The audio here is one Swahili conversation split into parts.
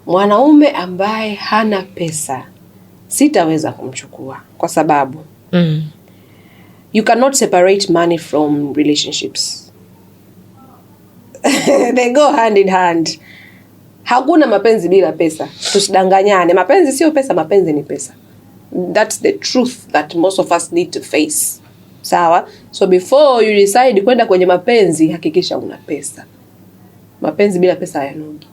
Mwanaume ambaye hana pesa sitaweza kumchukua kwa sababu you cannot separate money from relationships. They go hand in hand. Hakuna mapenzi bila pesa. Tusidanganyane. Mapenzi sio pesa, mapenzi ni pesa. That's the truth that most of us need to face. Sawa? So before you decide kwenda kwenye mapenzi, hakikisha una pesa. Mapenzi bila pesa hayanogi.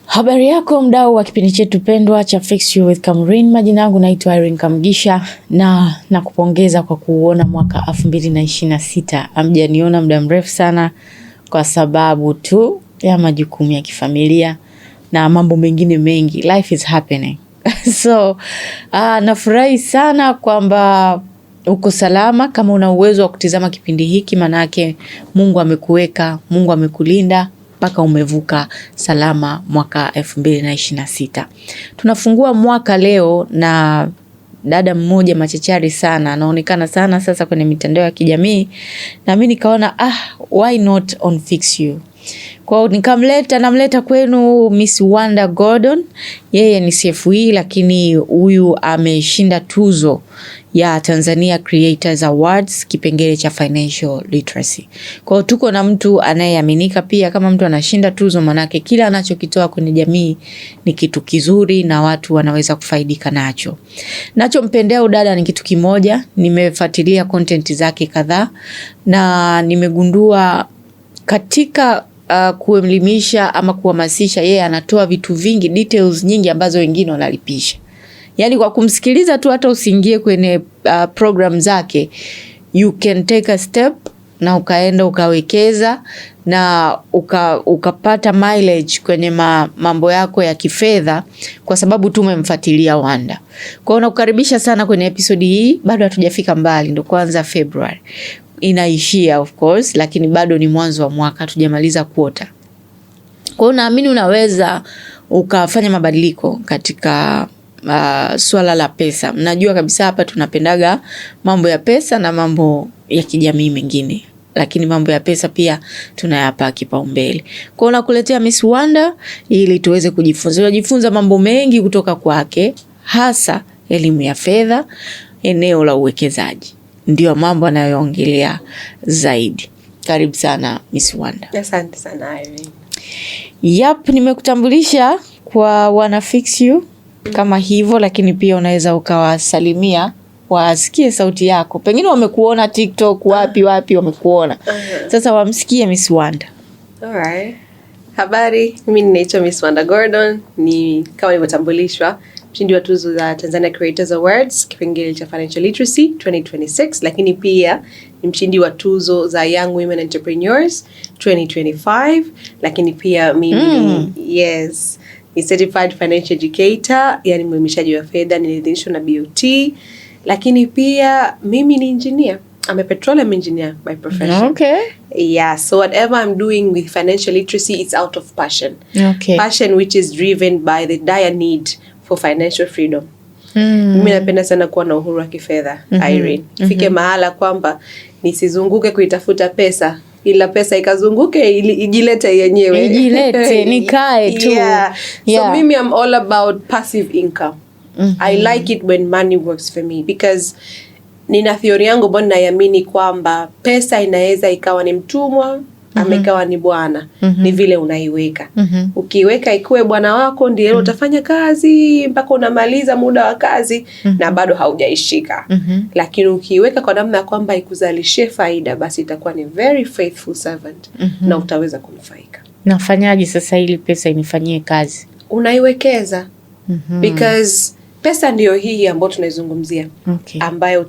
Habari yako mdau wa kipindi chetu pendwa cha Fix You with Kamrin. Majina yangu naitwa Irene Kamgisha na nakupongeza kwa kuona mwaka 2026. Hamjaniona muda mrefu sana kwa sababu tu ya majukumu ya kifamilia na mambo mengine mengi. Life is happening. So, nafurahi sana kwamba uko salama. Kama una uwezo wa kutizama kipindi hiki, manake Mungu amekuweka, Mungu amekulinda mpaka umevuka salama mwaka 2026. Tunafungua mwaka leo na dada mmoja machachari sana, anaonekana sana sasa kwenye mitandao ya kijamii, na mimi nikaona why not on Fix You. Kwa namleta kwenu Miss Wanda Gordon. Yeye ni CFE, lakini huyu ameshinda tuzo ya Tanzania Creators Awards kipengele cha financial literacy. Kwa tuko na mtu anayeaminika pia. Kama mtu anashinda tuzo, manake kila anachokitoa kwenye jamii ni kitu kizuri na watu wanaweza kufaidika nacho. Nachompendea udada ni kitu kimoja. Nimefuatilia content zake kadhaa na nimegundua katika kuelimisha ama kuhamasisha, yeye anatoa vitu vingi, details nyingi ambazo wengine wanalipisha. Yani kwa kumsikiliza tu, hata usiingie kwenye program zake, you can take a step na ukaenda ukawekeza na ukapata mileage kwenye mambo yako ya kifedha kwa sababu tumemfuatilia Wanda. Kwa hiyo nakukaribisha sana kwenye episode hii. Bado hatujafika mbali, ndo kwanza February inaishia of course, lakini bado ni mwanzo wa mwaka, hatujamaliza quarter. Kwa hiyo naamini unaweza ukafanya mabadiliko katika swala la pesa. Mnajua kabisa hapa tunapendaga mambo ya pesa na mambo ya kijamii mengine, lakini mambo ya pesa pia tunayapa kipaumbele. Kwa hiyo nakuletea Miss Wanda ili tuweze kujifunza. Tunajifunza mambo mengi kutoka kwake, hasa elimu ya fedha, eneo la uwekezaji. Ndio mambo anayoongelea zaidi. Karibu sana Miss Wanda. Asante sana Irene. Nimekutambulisha kwa wana Fix You kama hivyo, lakini pia unaweza ukawasalimia wasikie sauti yako. Pengine wamekuona TikTok, wapi wamekuona. Sasa wamsikie Miss Wanda. Alright. Habari, mimi ninaitwa Miss Wanda Gordon. Ni kama nilivyotambulishwa, mshindi wa tuzo za Tanzania Creators Awards kipengele cha Financial Literacy 2026, lakini pia ni mshindi wa tuzo za Young Women Entrepreneurs 2025, lakini pia mimi ni certified financial educator, yani mwelimishaji wa fedha, niliidhinishwa na BOT, lakini pia mimi ni engineer. I'm a petroleum engineer by profession. Okay. Yeah, so whatever I'm doing with financial literacy, it's out of passion. Okay. Passion which is driven by the dire need for financial freedom. Mimi napenda sana kuwa na uhuru wa kifedha, Irene. Fike mahala kwamba nisizunguke kuitafuta pesa, ila pesa ikazunguke ijilete yenyewe. Ijilete, nikae tu. Yeah. So mimi I'm all about passive income. I like it when money works for me because nina theory yangu ambayo naiamini kwamba pesa inaweza ikawa ni mtumwa ama ikawa ni bwana. Ni vile unaiweka. Ukiweka ikuwe bwana wako, ndio utafanya kazi mpaka unamaliza muda wa kazi na bado haujaishika. Lakini ukiweka kwa namna kwamba ikuzalishie faida, basi itakuwa ni very faithful servant na utaweza kunufaika. Nafanyaje sasa ili pesa inifanyie kazi? Unaiwekeza. Because pesa ndio hii ambayo tunaizungumzia. Okay. Ambayo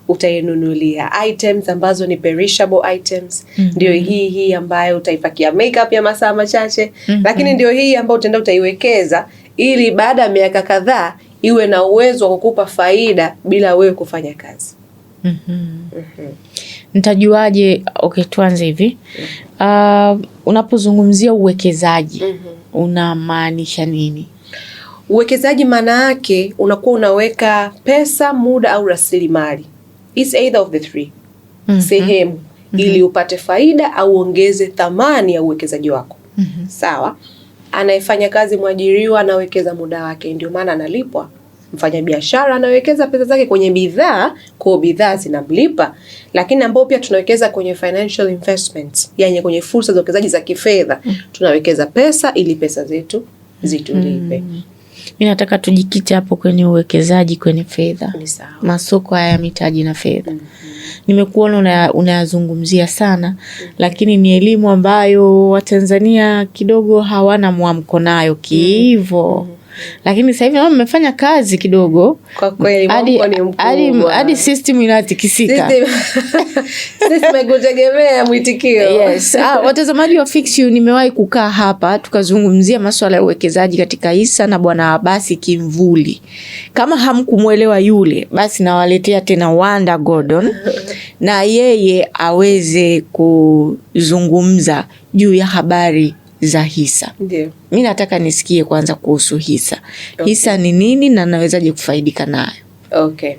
utainunulia items ambazo ni perishable items. Ndio hii ambayo utaipakia makeup ya masaa machache. Lakini ndio hii ambayo utaenda utaiwekeza ili baada ya miaka kadhaa iwe na uwezo wa kukupa faida bila wewe kufanya kazi. Nitajuaje? Okay, tuanze hivi. Unapozungumzia uwekezaji, unamaanisha nini? Uwekezaji maana yake unakuwa unaweka pesa, muda au rasilimali. It's either of the three. Sehemu ili upate faida au ongeze thamani ya uwekezaji wako. Sawa? Anayefanya kazi mwajiriwa anawekeza muda wake, ndio maana analipwa. Mfanyabiashara anawekeza pesa zake kwenye bidhaa, kwa bidhaa zinamlipa. Lakini ambao pia tunawekeza kwenye financial investments, yani kwenye fursa za uwekezaji za kifedha, tunawekeza pesa ili pesa zetu zitulipe. Mimi nataka tujikite hapo kwenye uwekezaji kwenye fedha. Masoko haya ya mitaji na fedha. Nimekuona unayazungumzia sana, lakini ni elimu ambayo Watanzania kidogo hawana mwamko nayo hivyo. Lakini sasa hivi naona mmefanya kazi kidogo. Kwa kweli mwamko ni mkubwa. Hadi system inatikisika. System ikutegemea mwitikio. Yes. Watazamaji wa Fix You, nimewahi kukaa hapa tukazungumzia masuala ya uwekezaji katika hisa na Bwana Abasi Kimvuli. Kama hamkumuelewa yule, basi nawaletea tena Wanda Gordon na yeye aweze kuzungumza juu ya habari za hisa. Ndio. Mimi nataka nisikie kwanza kuhusu hisa. Hisa ni nini na nawezaje kufaidika nayo? Okay.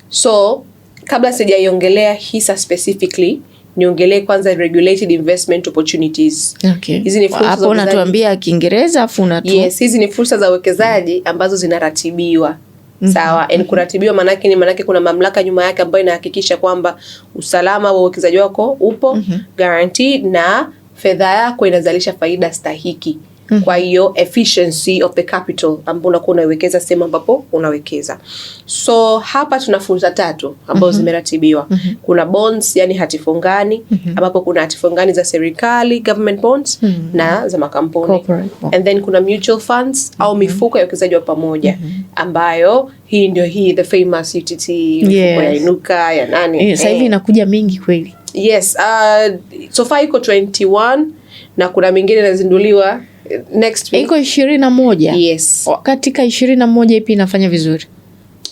So, kabla sijaiongelea hisa specifically, niongelee kwanza regulated investment opportunities. Okay. Hizi ni fursa za hapo unatuambia Kiingereza afu unatu. Yes, hizi ni fursa za uwekezaji ambazo zinaratibiwa. Sawa, and kuratibiwa manake kuna mamlaka nyuma yake ambayo inahakikisha kwamba usalama wa uwekezaji wako upo guaranteed na fedha yako inazalisha faida stahiki. Kwa hiyo efficiency of the capital ambapo unakuwa unawekeza sehemu ambapo unawekeza. So hapa tuna fursa 3 ambazo zimeratibiwa. Kuna bonds, yani hati fungani, ambapo kuna hati fungani za serikali, government bonds, na za makampuni. And then kuna mutual funds au mifuko ya uwekezaji wa pamoja, ambayo hii ndio the famous UTT, mifuko ya Inuka, ya nani. Sasa hivi inakuja mingi kweli. Yes, so far iko 21 na kuna mingine inazinduliwa next week. Iko 21. Yes. Katika 21 ipi inafanya vizuri?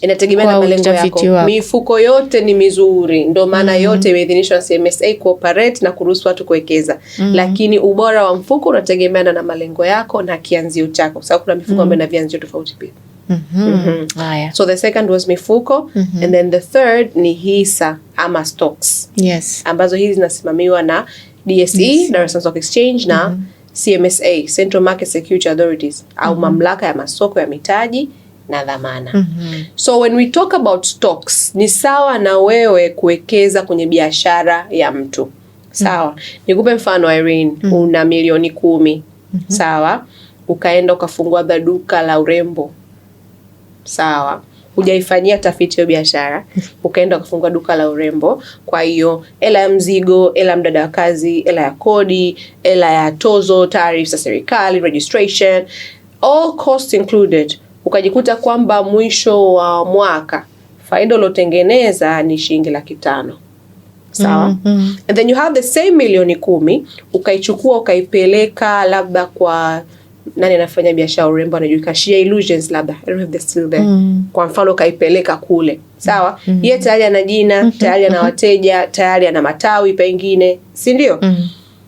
Inategemea na malengo yako. Mifuko yote ni mizuri, ndio maana yote imeidhinishwa na CMSA cooperate na kuruhusu watu kuwekeza. Lakini ubora wa mfuko unategemeana na malengo yako na kianzio chako. Sababu kuna mifuko ambayo ina vianzio tofauti pia. So the second was mifuko, and then the third ni hisa ama stocks. Yes. Ambazo hizi zinasimamiwa na DSE, Dar es Salaam Stock Exchange, na CMSA, Central Market Security Authorities, au mamlaka ya masoko ya mitaji na dhamana. So when we talk about stocks, ni sawa na wewe kuwekeza kwenye biashara ya mtu. Sawa. Nikupe mfano Irene, una milioni 10. Sawa. Ukaenda ukafungua duka la urembo. Sawa. Hujaifanyia tafiti ya biashara, ukaenda ukafungua duka la urembo. Kwa hiyo hela ya mzigo, hela ya mdada wa kazi, hela ya kodi, hela ya tozo, tariffs za serikali, registration, all costs included. Ukajikuta kwamba mwisho wa mwaka faida ulotengeneza ni shilingi 500,000. Sawa? And then you have the same milioni 10, ukaichukua ukaipeleka labda kwa nani anafanya biashara urembo anajulikana, Shia Illusions labda, I don't have the still there. Kwa mfano kaipeleka kule. Sawa? Yeye tayari ana jina, tayari ana wateja, tayari ana matawi pengine, si ndio?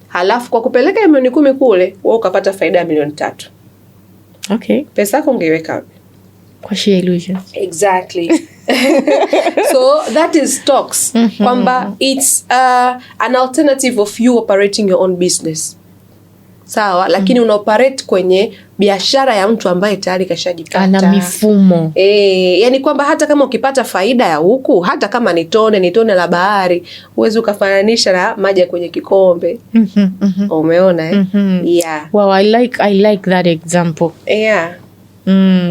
Halafu kwa kupeleka milioni 10 kule, wewe ukapata faida ya milioni 3. Okay. Pesa yako ungeiweka wapi? Kwa Shia Illusions. Exactly. So that is stocks. Kwamba it's an alternative of you operating your own business. Sawa, lakini unaoperate kwenye biashara ya mtu ambaye tayari kashajipata. Ana mifumo. Yani kwamba hata kama ukipata faida ya huku, hata kama ni tone la bahari, uwezi ukafananisha na maji kwenye kikombe. Umeona Yeah. Wow, I like that example. Yeah.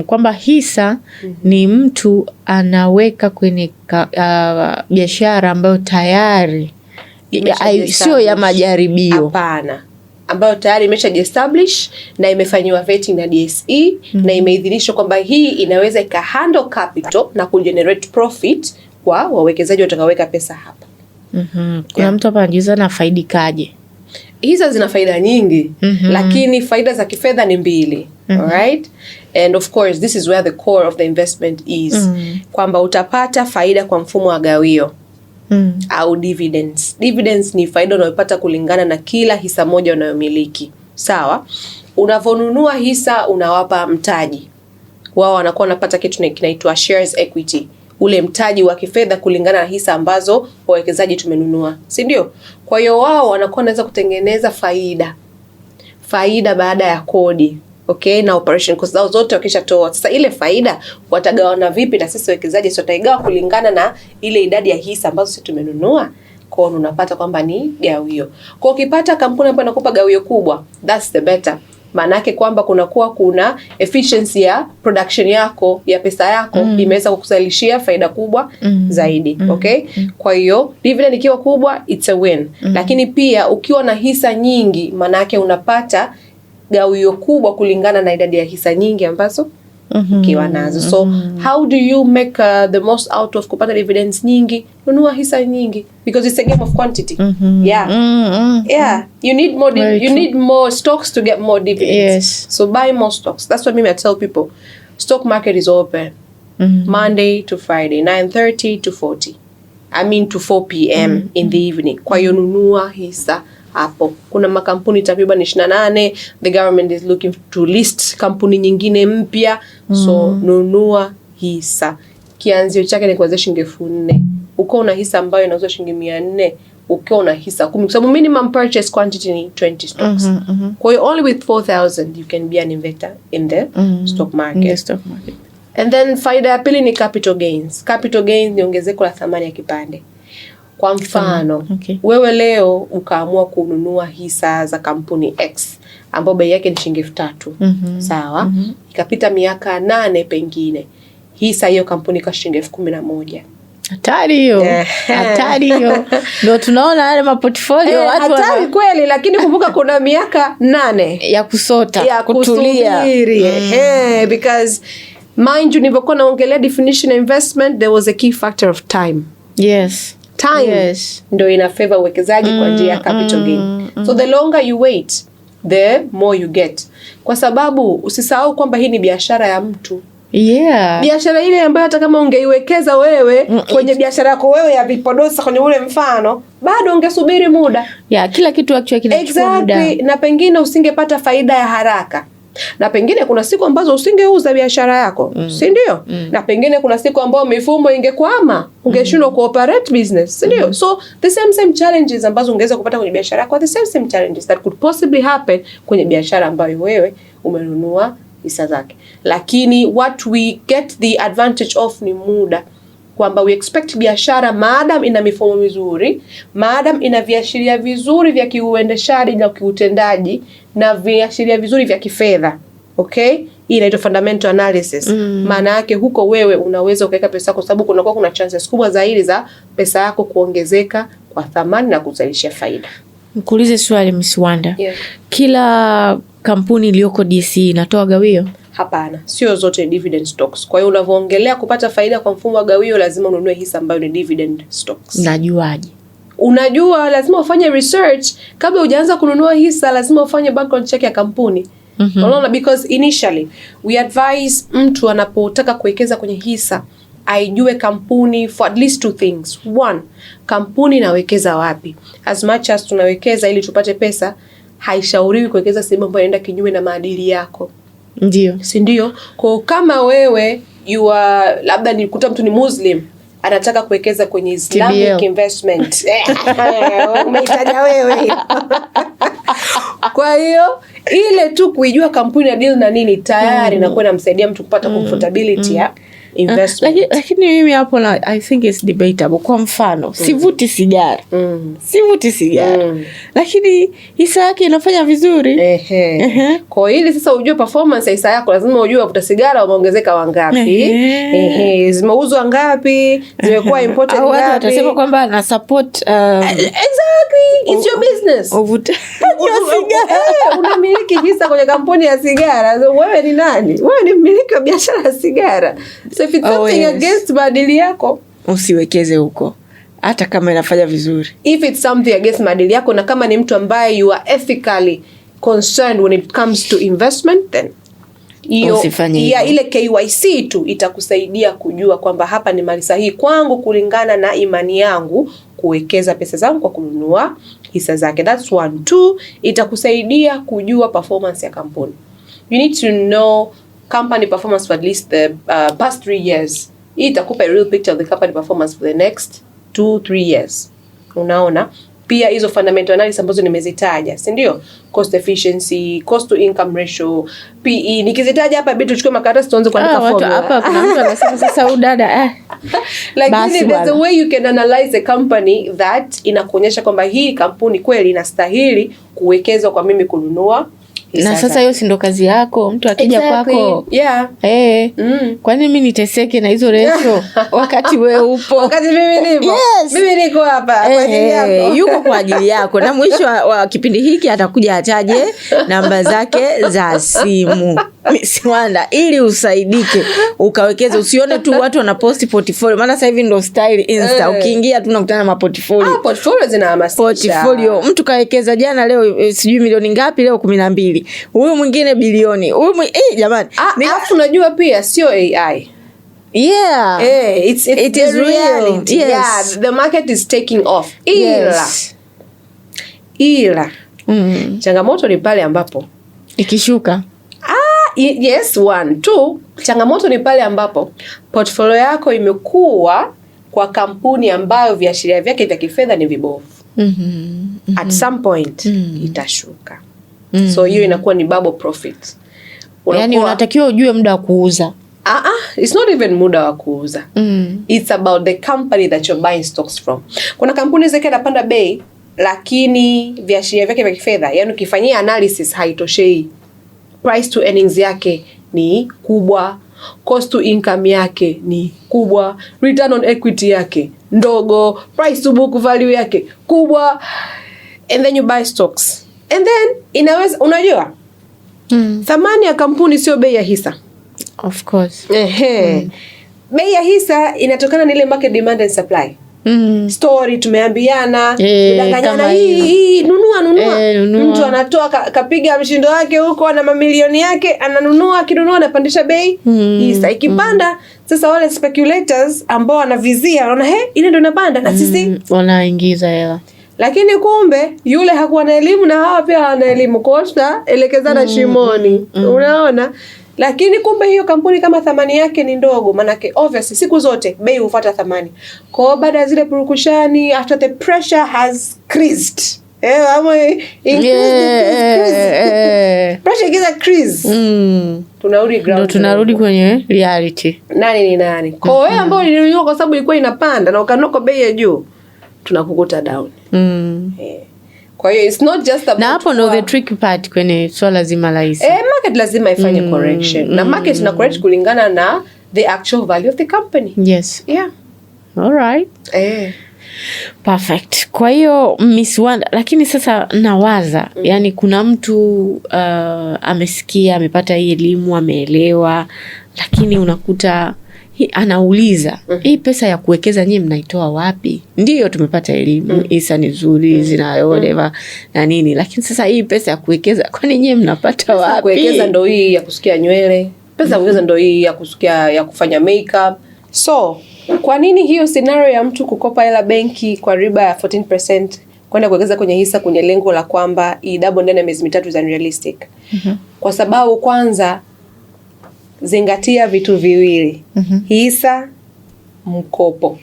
Kwamba hisa ni mtu anaweka kwenye biashara ambayo tayari sio ya majaribio. Hapana. Ambayo tayari imeshajiestablish na imefanywa vetting na DSE na imeidhinishwa kwamba hii inaweza ikahandle capital na kugenerate profit kwa wawekezaji watakaoweka pesa hapa. Kuna mtu hapa anajiuliza na faidikaje? Hizo zina faida nyingi, lakini faida za kifedha ni 2. Alright? And of course this is where the core of the investment is. Kwamba utapata faida kwa mfumo wa gawio. Au dividends. Dividends ni faida unayopata kulingana na kila hisa moja unayomiliki. Sawa? Unavonunua hisa unawapa mtaji. Wao wanakuwa wanapata kitu kinaitwa shares equity. Ule mtaji wa kifedha kulingana na hisa ambazo wawekezaji tumenunua. Si ndio? Kwa hiyo wao wanakuwa wanaweza kutengeneza faida baada ya kodi. Okay, na operation costs zao zote wakishatoa. Sasa ile faida watagawana vipi na sisi wawekezaji? Sio tutaigawa kulingana na ile idadi ya hisa ambazo sisi tumenunua. Kwa hiyo unapata kwamba ni gawio. Kwa ukipata kampuni ambayo inakupa gawio kubwa, that's the better. Maana yake kwamba kuna efficiency ya production yako, ya pesa yako imeweza kukuzalishia faida kubwa zaidi. Okay? Kwa hiyo dividend ikiwa kubwa, it's a win. Lakini pia ukiwa na hisa nyingi, maana yake unapata gawio kubwa kulingana na idadi ya hisa nyingi ambazo ukiwa nazo. So how do you make the most out of kupata dividends nyingi? Nunua hisa nyingi, because it's a game of quantity. Yeah, you need more you need more stocks to get more dividends. Yes. So buy more stocks. That's what I tell people. Stock market is open Monday to Friday, 9:30 to 4 p.m. in the evening. Kwa hiyo nunua hisa hapo. Kuna makampuni takriban 28. The government is looking to list kampuni nyingine mpya. So nunua hisa. Kianzio chake ni kuanzia shilingi 4,000. Uko una hisa ambayo inauzwa shilingi 400, ukiwa una hisa 10, kwa sababu minimum purchase quantity ni 20 stocks. Kwa hiyo only with 4,000 you can be an investor in the stock market. In the stock market. And then faida ya pili ni capital gains. Capital gains ni ongezeko la thamani ya kipande. Kwa mfano, wewe leo ukaamua kununua hisa za kampuni X ambayo bei yake ni shilingi 3,000. Sawa? Ikapita miaka 8 pengine. Hisa hiyo kampuni kwa shilingi 11,000. Hatari hiyo. Hatari hiyo. Ndio tunaona wale maportfolio watu hatari kweli, lakini kumbuka kuna miaka 8 ya kusota, ya kutulia. Because mind you, nilipokuwa naongelea definition of investment, there was a key factor of time. Yes. Time ndio ina favor uwekezaji kwa njia ya capital gain. So the longer you wait, the more you get. Kwa sababu usisahau kwamba hii ni biashara ya mtu. Yeah. Biashara ile ambayo hata kama ungeiwekeza wewe kwenye biashara yako wewe ya vipodozi kwenye ule mfano, bado ungesubiri muda. Yeah, kila kitu actually kinachukua muda. Na pengine usingepata faida ya haraka. Na pengine kuna siku ambazo usingeuza biashara yako, si ndio? Na pengine kuna siku ambazo mifumo ingekwama, ungeshindwa kuoperate business, si ndio? So the same challenges ambazo ungeweza kupata kwenye biashara yako, the same challenges that could possibly happen kwenye biashara ambayo wewe umenunua hisa zake. Lakini what we get the advantage of ni muda. Kwamba we expect biashara maadam ina mifumo mizuri, maadam ina viashiria vizuri vya kiuendeshaji na kiutendaji na viashiria vizuri vya kifedha. Okay? Hii inaitwa fundamental analysis. Maana yake huko wewe unaweza ukaweka pesa yako, sababu kuna chances kubwa zaidi za pesa yako kuongezeka kwa thamani na kuzalisha faida. Nikuulize swali Miss Wanda. Kila kampuni iliyoko DC inatoa gawio? Hapana, sio zote dividend stocks. Kwa hiyo unavoongelea kupata faida kwa mfumo wa gawio, lazima ununue hisa ambayo ni dividend stocks. Najuaje? Unajua lazima ufanye research kabla hujaanza kununua hisa, lazima ufanye background check ya kampuni. Unaona, because initially we advise mtu anapotaka kuwekeza kwenye hisa aijue kampuni for at least 2 things. 1, kampuni inawekeza wapi? As much as tunawekeza ili tupate pesa, haishauriwi kuwekeza sehemu ambayo inaenda kinyume na maadili yako. Ndio. Si ndio? Kwa kama wewe labda nikuta mtu ni Muslim anataka kuwekeza kwenye Islamic investment. Umeitaja wewe. Kwa hiyo ile tu kuijua kampuni na deal na nini tayari inakuwa inamsaidia mtu kupata comfortability ya investment. Lakini mimi hapo I think it's debatable. Kwa mfano, sivuti sigara. Sivuti sigara. Lakini hisa yake inafanya vizuri. Kwa hiyo sasa ujue performance ya hisa yako, lazima ujue wavuta sigara wameongezeka wangapi. Zimeuzwa ngapi? Zimekuwa imported ngapi? Au watasema kwamba na support exactly, it's your business. Uvutaji wa sigara. Unamiliki hisa kwenye kampuni ya sigara. So, wewe ni nani? Wewe ni mmiliki wa biashara ya sigara. So if it's something against maadili yako, usiwekeze huko hata kama inafanya vizuri. If it's something against maadili yako na kama ni mtu ambaye you are ethically concerned when it comes to investment, then ile KYC tu itakusaidia kujua kwamba hapa ni mali sahihi kwangu kulingana na imani yangu kuwekeza pesa zangu kwa kununua hisa zake. That's 1. 2, itakusaidia kujua performance ya kampuni. You need to know company performance for at least the past 3 years. Hii itakupa a real picture of the company performance for the next 2-3 years. Unaona? Pia hizo fundamental analysis ambazo nimezitaja, si ndio? Cost efficiency, cost to income ratio, PE. Nikizitaja hapa bitu tuchukue makaratasi tuanze kuandika formula. Hapa kuna mtu anasema sasa udada Like there's a way you can analyze a company that inakuonyesha kwamba hii kampuni kweli inastahili kuwekezwa kwa mimi kununua. Na sasa hiyo si ndo kazi yako, mtu akija kwako. Yeah. Kwa nini mimi niteseke na hizo ratio wakati wewe upo? Wakati mimi nipo. Yes. Mimi niko hapa kwa ajili yako. Yuko kwa ajili yako. Na mwisho wa kipindi hiki atakuja ataje namba zake za simu. Miss Wanda, ili usaidike ukawekeze, usione tu watu wanaposti portfolio, maana sasa hivi ndo style Insta. Ukiingia tu unakutana na portfolio. Portfolio zinahamasisha. Portfolio mtu kawekeza jana, leo sijui milioni ngapi, leo 12. Huyu mwingine bilioni. Huyu jamani. Alafu unajua pia sio AI. Yeah. It is reality. Yes. Yeah, the market is taking off. Ila. Changamoto ni pale ambapo ikishuka. Yes, 1. 2, changamoto ni pale ambapo portfolio yako imekuwa kwa kampuni ambayo viashiria vyake vya kifedha ni vibovu. At some point itashuka. So hiyo inakuwa ni bubble profit. Yaani unatakiwa ujue muda wa kuuza. It's not even muda wa kuuza. It's about the company that you're buying stocks from. Kuna kampuni zake inapanda bei lakini viashiria vyake vya kifedha, yani ukifanyia analysis haitoshei. Price to earnings yake ni kubwa, cost to income yake ni kubwa, return on equity yake ndogo, price to book value yake kubwa, and then you buy stocks. And then inaweza, unajua thamani ya kampuni sio bei ya hisa. Of course. Bei ya hisa inatokana na ile market demand and supply. Story tumeambiana, tudanganyana, hii nunua. Mtu anatoa kapiga mshindo wake huko na mamilioni yake, ananunua, kinunua anapandisha bei. Hisa ikipanda, sasa wale speculators ambao wanavizia wanaona ile ndio inapanda na sisi wanaingiza hela. Lakini kumbe yule hakuwa na elimu na hawa pia hawana elimu, kwa hiyo elekezana shimoni. Unaona? Lakini kumbe hiyo kampuni kama thamani yake ni ndogo, manake obviously siku zote bei hufuata thamani. Kwa hiyo baada ya zile purukushani, after the pressure has creased. Pressure giza crease. Tunarudi ground. Tunarudi kwenye reality. Nani ni nani? Kwa hiyo wewe ambao ulinunua kwa sababu ilikuwa inapanda na ukanoko bei ya juu, tunakukuta down. Kwa hiyo it's not just about, na hapo ndo the tricky part kwenye swala zima la hisa. Market lazima ifanye correction. Na market ina correct kulingana na the actual value of the company. Yes. Yeah. All right. Perfect. Kwa hiyo Miss Wanda, lakini sasa nawaza, yani kuna mtu amesikia, amepata hii elimu, ameelewa, lakini unakuta anauliza, hii pesa ya kuwekeza nyinyi mnaitoa wapi? Ndiyo tumepata elimu, hisa ni nzuri, zina whatever na nini, lakini sasa hii pesa ya kuwekeza kwani nyinyi mnapata wapi? Kuwekeza ndo hii ya kusukia nywele, pesa ya kuwekeza ndo hii ya kusukia, ya kufanya makeup. So, kwa nini hiyo scenario ya mtu kukopa hela benki kwa riba ya 14% kwenda kuwekeza kwenye hisa kwenye lengo la kwamba hii double ndani ya miezi mitatu is unrealistic? Kwa sababu kwanza, zingatia vitu viwili. Hisa, mkopo.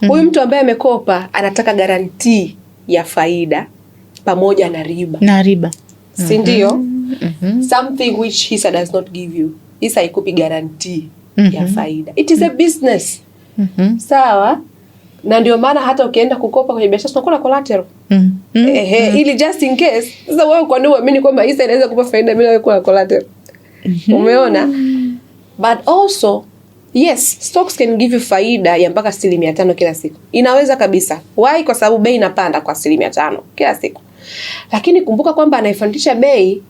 Huyu mtu ambaye amekopa anataka guarantee ya faida pamoja na riba. Na riba. Si ndio? Something which hisa does not give you. Hisa haikupi guarantee ya faida. It is a business. Sawa? Na ndio maana hata ukienda kukopa kwenye biashara unakuwa na collateral. Ili just in case. Sasa wewe kwa nini uamini kwamba hisa inaweza kukupa faida bila wewe kuwa na collateral? Umeona? But also, yes, stocks can give you faida ya mpaka 5% kila siku. Inaweza kabisa. Why? Kwa sababu bei inapanda kwa 5% kila siku. Lakini kumbuka kwamba anayepandisha bei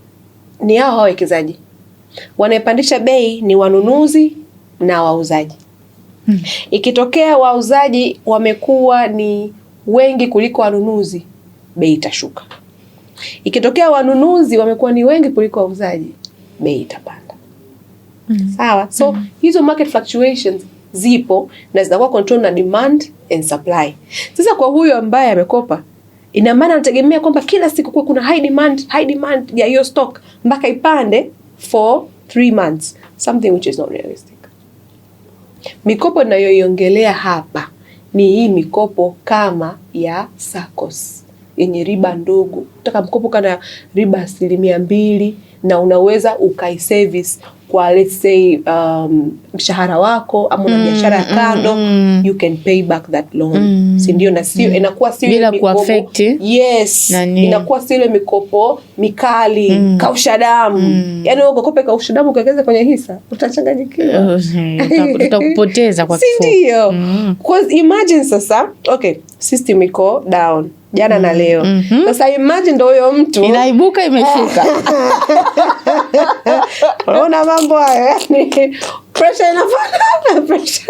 ni hao wawekezaji. Wanayepandisha bei ni wanunuzi na wauzaji. Ikitokea wauzaji wamekuwa ni wengi kuliko wanunuzi, bei itashuka. Ikitokea wanunuzi wamekuwa ni wengi kuliko wauzaji, bei itapanda. Sawa? So hizo market fluctuations zipo na zinakuwa control na demand and supply. Sasa kwa huyo ambaye amekopa, ina maana anategemea kwamba kila siku kwa kuna high demand ya hiyo stock mpaka ipande for 3 months, something which is not realistic. Mikopo ninayoiongelea hapa ni hii mikopo kama ya SACCOS yenye riba ndogo. Utaka mkopo kana riba 2% na unaweza ukaiservice kwa let's say mshahara wako ama una biashara ya kando, you can pay back that loan. Si ndio? Na sio inakuwa sio bila kuaffect. Yes, inakuwa sio ile mikopo mikali kausha damu. Yaani ukokope kausha damu ukawekeza kwenye hisa, utachanganyikiwa. Utakupoteza kwa kifupi. Si ndio? Because imagine sasa, okay, system iko down jana na leo. Sasa imagine ndio huyo mtu inaibuka imeshuka. Unaona mambo haya, yani pressure inafanya pressure.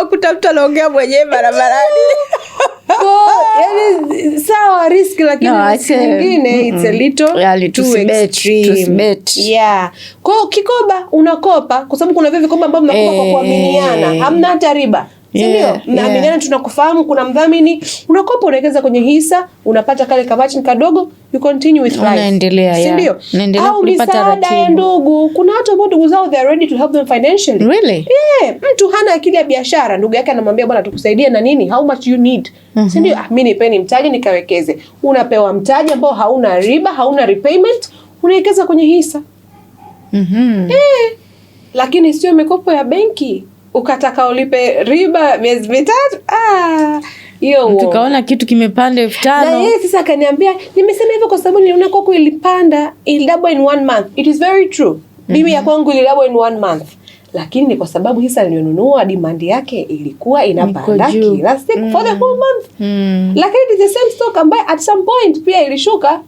Kutafuta naongea mwenyewe barabarani. Yani sawa risk, lakini nyingine it's a little too extreme. Yeah. Kwa kikoba unakopa kwa sababu kuna vikoba ambavyo mnakopa kwa kuaminiana, hamna hata riba. Sindio? Mnaaminiana, tunakufahamu, kuna mdhamini, unakopa unawekeza kwenye hisa, unapata kale kabachi kadogo, you continue with life. Unaendelea, sindio? Unaendelea kulipata misaada ya ndugu. Kuna watu ambao ndugu zao they are ready to help them financially. Really? Yeah, mtu hana akili ya biashara, ndugu yake anamwambia bwana tukusaidie na nini? How much you need? Sindio? Mimi nipeni mtaji nikawekeze. Unapewa mtaji ambao hauna riba, hauna repayment, unawekeza kwenye hisa. Lakini sio mikopo ya benki. Ukataka ulipe riba miezi 3, hiyo tukaona kitu kimepanda 5,000. Na yeye sasa akaniambia, nimesema hivyo kwa sababu niliona kwako ilipanda, double in 1 month. It is very true. Mimi ya kwangu double in 1 month. Lakini ni kwa sababu hisa nilionunua demand yake ilikuwa inapanda kila siku for the whole month. Lakini it is the same stock ambayo at some point pia ilishuka.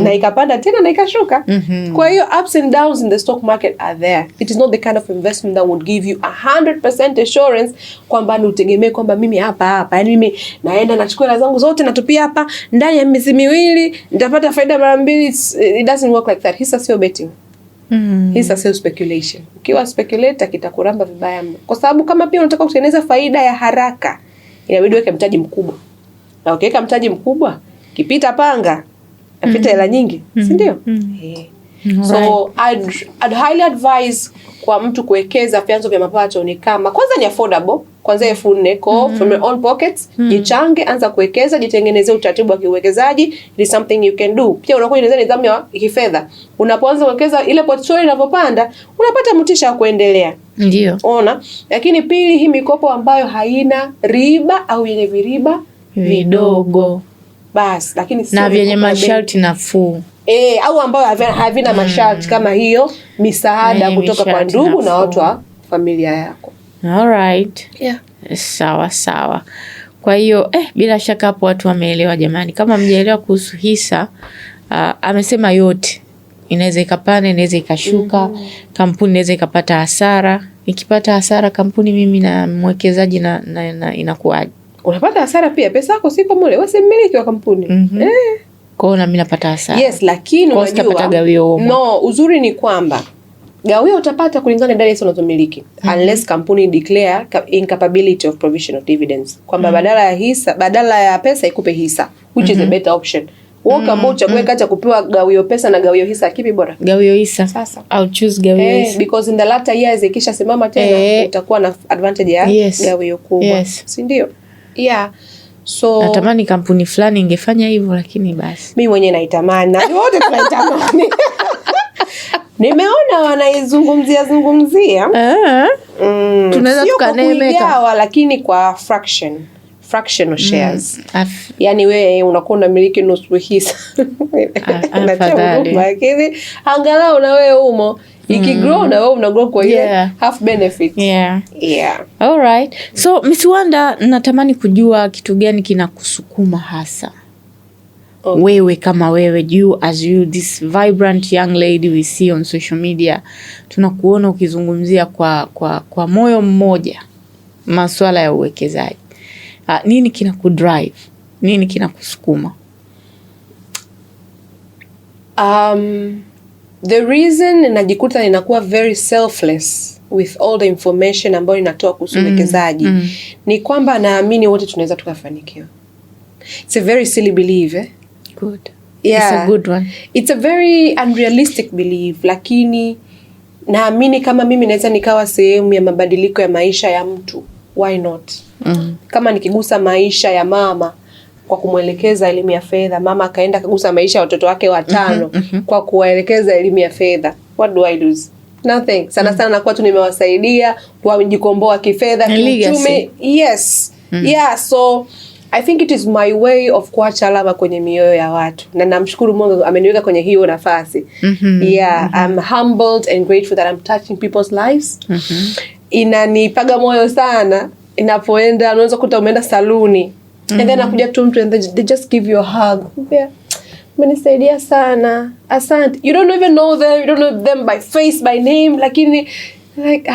Na ikapanda tena na ikashuka. Kwa hiyo ups and downs in the stock market are there. It is not the kind of investment that would give you 100% assurance kwamba ni utegemee kwamba mimi hapa yani mimi naenda nachukua hela zangu zote natupia hapa ndani ya miezi 2 nitapata faida mara 2. It doesn't work like that. Hisa sio betting. Hisa sio speculation. Ukiwa speculator kitakuramba vibaya mno. Kwa sababu kama pia unataka kutengeneza faida ya haraka, inabidi uweke mtaji mkubwa. Na ukiweka mtaji mkubwa, kipita panga apita hela nyingi, si ndio? So I'd highly advise kwa mtu kuwekeza vyanzo vya mapato ni kama kwanza ni affordable, kwanza 4,000 from your own pockets, jichange, anza kuwekeza, jitengenezee utaratibu wa kiuwekezaji. It is something you can do. Pia unakuwa unaweza nidhamu ya kifedha. Unapoanza kuwekeza ile portfolio inavyopanda, unapata motisha wa kuendelea. Ndio. Ona, lakini pili, hii mikopo ambayo haina riba au yenye viriba vidogo. Bas, lakini na vyenye masharti nafuu. Au ambayo havina masharti kama hiyo misaada kutoka kwa ndugu na watu wa familia yako. Alright. Sawa. Kwa hiyo bila shaka hapo watu wameelewa jamani. Kama mjaelewa kuhusu hisa, amesema yote. Inaweza ikapanda, inaweza ikashuka, kampuni inaweza ikapata hasara. Ikipata hasara kampuni, mimi na mwekezaji na inakuwaje? Unapata hasara pia, pesa yako siko mule, wewe si mmiliki wa kampuni. Kwa hiyo na mimi napata hasara. Yes, lakini unajua uzuri ni kwamba gawio utapata kulingana na idadi unazomiliki, unless kampuni declare incapability of provision of dividends, kwamba badala ya pesa ikupe hisa, which is a better option. Wewe ambao uchague kati ya kupewa gawio pesa na gawio hisa, kipi bora? Gawio hisa. Sasa I'll choose gawio hisa. Because in the latter years ikisha simama tena utakuwa na advantage ya gawio kubwa. Si ndio? So natamani kampuni fulani ingefanya hivyo, lakini basi mimi mwenyewe naitamani na wote tunaitamani. Nimeona wanaizungumzia tunaweza tukanemeka, lakini kwa fractional shares. Yani wewe unakuwa unamiliki nusu hisa. Lakini angalau na wewe umo. Ikigrow na wewe unagrow kwa hiyo half benefit. All right. So Miss Wanda, natamani kujua kitu gani kinakusukuma hasa. Wewe kama wewe, you this vibrant young lady we see on social media, tunakuona ukizungumzia kwa moyo mmoja masuala ya uwekezaji. Nini kinakudrive? Nini kinakusukuma? the reason najikuta ninakuwa very selfless with all the information ambayo ninatoa kuhusu uwekezaji ni kwamba naamini wote tunaweza tukafanikiwa. It's a very silly belief, eh? Good. Yeah. It's a good one. It's a very unrealistic belief, lakini naamini kama mimi naweza nikawa sehemu ya mabadiliko ya maisha ya mtu, why not? Kama nikigusa maisha ya mama kwa kumwelekeza elimu ya fedha, mama akaenda kagusa maisha ya watoto wake 5 kwa kuwaelekeza elimu ya fedha, what do I lose? Nothing. Sana nakuwa tu nimewasaidia kujikomboa kifedha, kiuchumi. Yes. Yeah, so I think it is my way of kuacha alama kwenye mioyo ya watu. Na namshukuru Mungu ameniweka kwenye hiyo nafasi. Yeah, I'm humbled and grateful that I'm touching people's lives. Inanipaga moyo sana inapoenda, unaweza kuta umeenda saluni and then nakuja tu mtu and they just give you a hug. Yeah. Umenisaidia sana. Asante. You don't even know them, you don't know them by face, by name, lakini like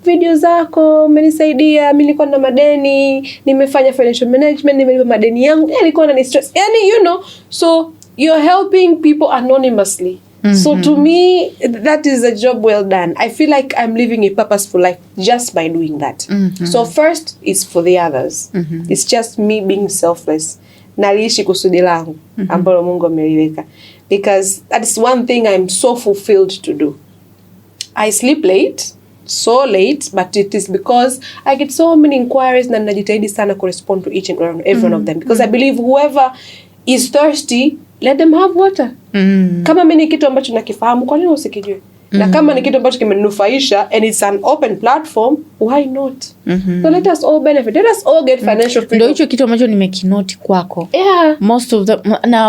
video zako umenisaidia, mimi nilikuwa na madeni, nimefanya financial management, nimelipa madeni yangu, nilikuwa na stress. Yani you know, so you're helping people anonymously. So to me that is a job well done. I feel like I'm living a purposeful life just by doing that. So first it's for the others. It's just me being selfless. Naliishi kusudi langu ambalo Mungu ameliweka, because that is one thing I'm so fulfilled to do. I sleep late, so late, but it is because I get so many inquiries na najitahidi sana correspond to each and every one of them, because I believe whoever is thirsty, let them have water. Kama mimi ni kitu ambacho nakifahamu, kwa nini usikijue? Na kama ni kitu ambacho kimenufaisha and it's an open platform, why not? So let us all benefit. Let us all get financial freedom. Ndio hicho kitu ambacho nimekinoti kwako. Yeah.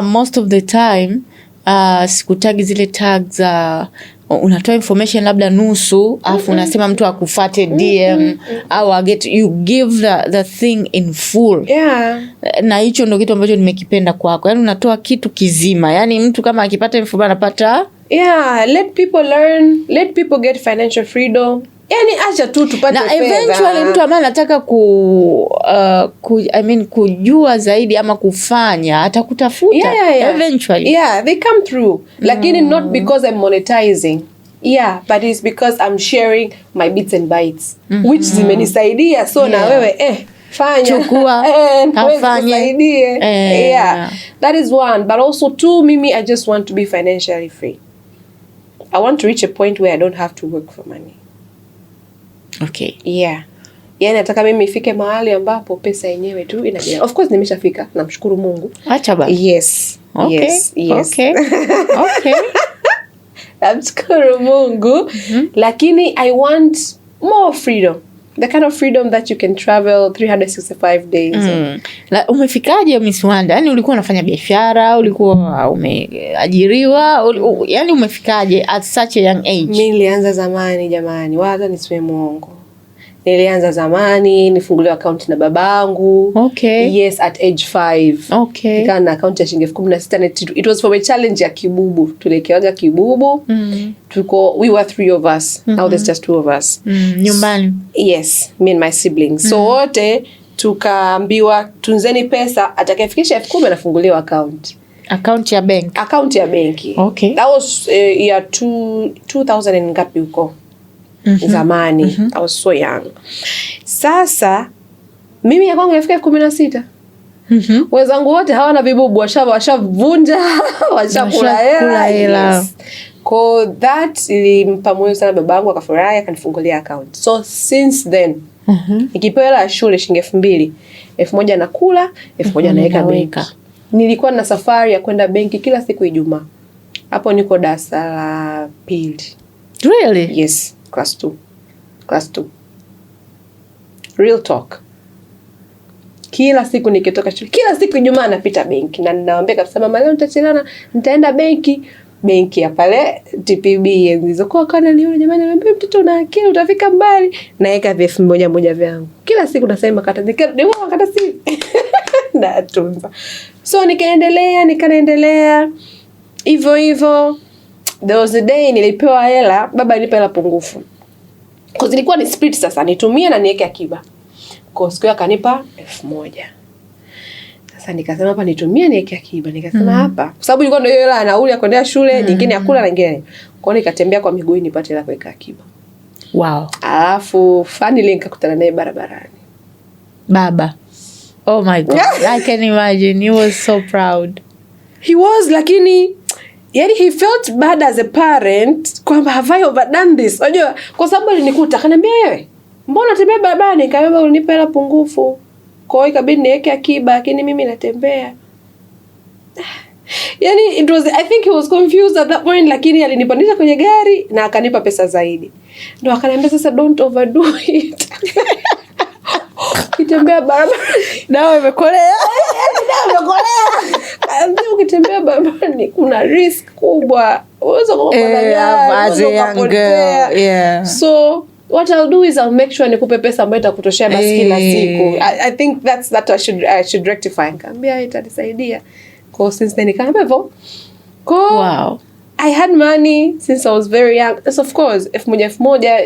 Most of the time sikutagi zile tags unatoa information labda nusu afu unasema mtu akufate DM au you give the thing in full. Yeah. Na hicho ndio kitu ambacho nimekipenda kwako. Yaani unatoa kitu kizima. Yaani mtu kama akipata information anapata. Yeah, let people learn, let people get financial freedom. Yani acha tu tupate fedha. Na eventually mtu ambaye anataka kujua zaidi ama kufanya atakutafuta. Yeah. Eventually. Yeah, they come through. Lakini not because I'm monetizing. Yeah, but it's because I'm sharing my bits and bytes, which zimenisaidia. So na wewe fanya chukua afanye. Yeah, that is one. But also two, mimi I just want to be financially free. I want to reach a point where I don't have to work for money. Okay. Yeah. Yani nataka mimi ifike mahali ambapo pesa yenyewe tu inaja. Of course nimeshafika, namshukuru Mungu. Acha ba. Yes. Okay. Yes. Okay. Okay. Namshukuru Mungu. Lakini I want more freedom. The kind of freedom that you can travel 365 days. Umefikaje Miss Wanda? Yani ulikuwa unafanya biashara, ulikuwa umeajiriwa, yani umefikaje at such a young age? Mimi nilianza zamani jamani, wala nisiwe muongo. Nilianza zamani, nifunguliwa account na babangu. Okay. Yes, at age 5. Okay. Nikawa na account ya shilingi 16,000. It was for a challenge ya kibubu. Tulikiwaga kibubu. We were 3 of us. Now there's just 2 of us. Nyumbani. Yes, me and my siblings. So wote tukaambiwa tunzeni pesa, atakayefikisha 10,000 anafunguliwa account. Account ya bank. Account ya benki. Okay. That was year 2000 and ngapi huko. Zamani. I was so young. Sasa mimi ya kwangu yafika 16,000. Wenzangu wote hawana vibubu, washavunja, washakula hela. Yes. Kwa that ilimpa moyo sana babangu, akafurahi akanifungulia account. So since then nikipewa hela ya shule shilingi 2,000, 1,000 nakula, 1,000 naweka benki. Nilikuwa na safari ya kwenda benki kila siku Ijumaa. Hapo niko darasa la 2. Really? Yes, class 2. Real talk. Kila siku nikitoka shule, kila siku Ijumaa napita benki na ninawaambia kabisa mama, leo nitachelewa, nitaenda benki ya pale TPB nilizokuwa kana nione jamani, niambie mtoto una akili utafika mbali. Naeka 1,000 vyangu. Kila siku nasema kata si. Natunza. So nikaendelea. Hivyo. There was a day nilipewa hela, baba alinipa hela pungufu. Kwa zilikuwa ni split sasa, nitumie na niweke akiba. Kwa siku akanipa 1,000. Sasa nikasema hapa nitumie niweke akiba. Nikasema hapa, kwa sababu ilikuwa ndio hela nauli ya kwenda shule, nyingine ya kula na nyingine. Kwa nikatembea kwa miguu nipate hela kuweka akiba. Wow. Alafu finally nikakutana naye barabarani. Baba. Oh my God. I can imagine. He was so proud. He was, lakini yani he felt bad as a parent kwamba have I overdone this? Unajua kwa sababu alinikuta akaniambia wewe, mbona unatembea barabarani? Nikamwambia unipe hela pungufu. Kwa hiyo ikabidi niweke akiba, lakini mimi natembea. Yani I think he was confused at that point, lakini alinipandisha kwenye gari na akanipa pesa zaidi. Ndio akaniambia sasa don't overdo it. Ukitembea barabarani dawa imekolea. Ukitembea barabarani kuna risk kubwa. Unaweza kupotea. Yeah. So what I'll do is I'll make sure nikupe pesa ambayo itakutoshea basi kila siku. I think that I should rectify. Nikamwambia itanisaidia. Kwa since then nikaambia hivyo. Wow. I had money since I was very young. So of course, if moja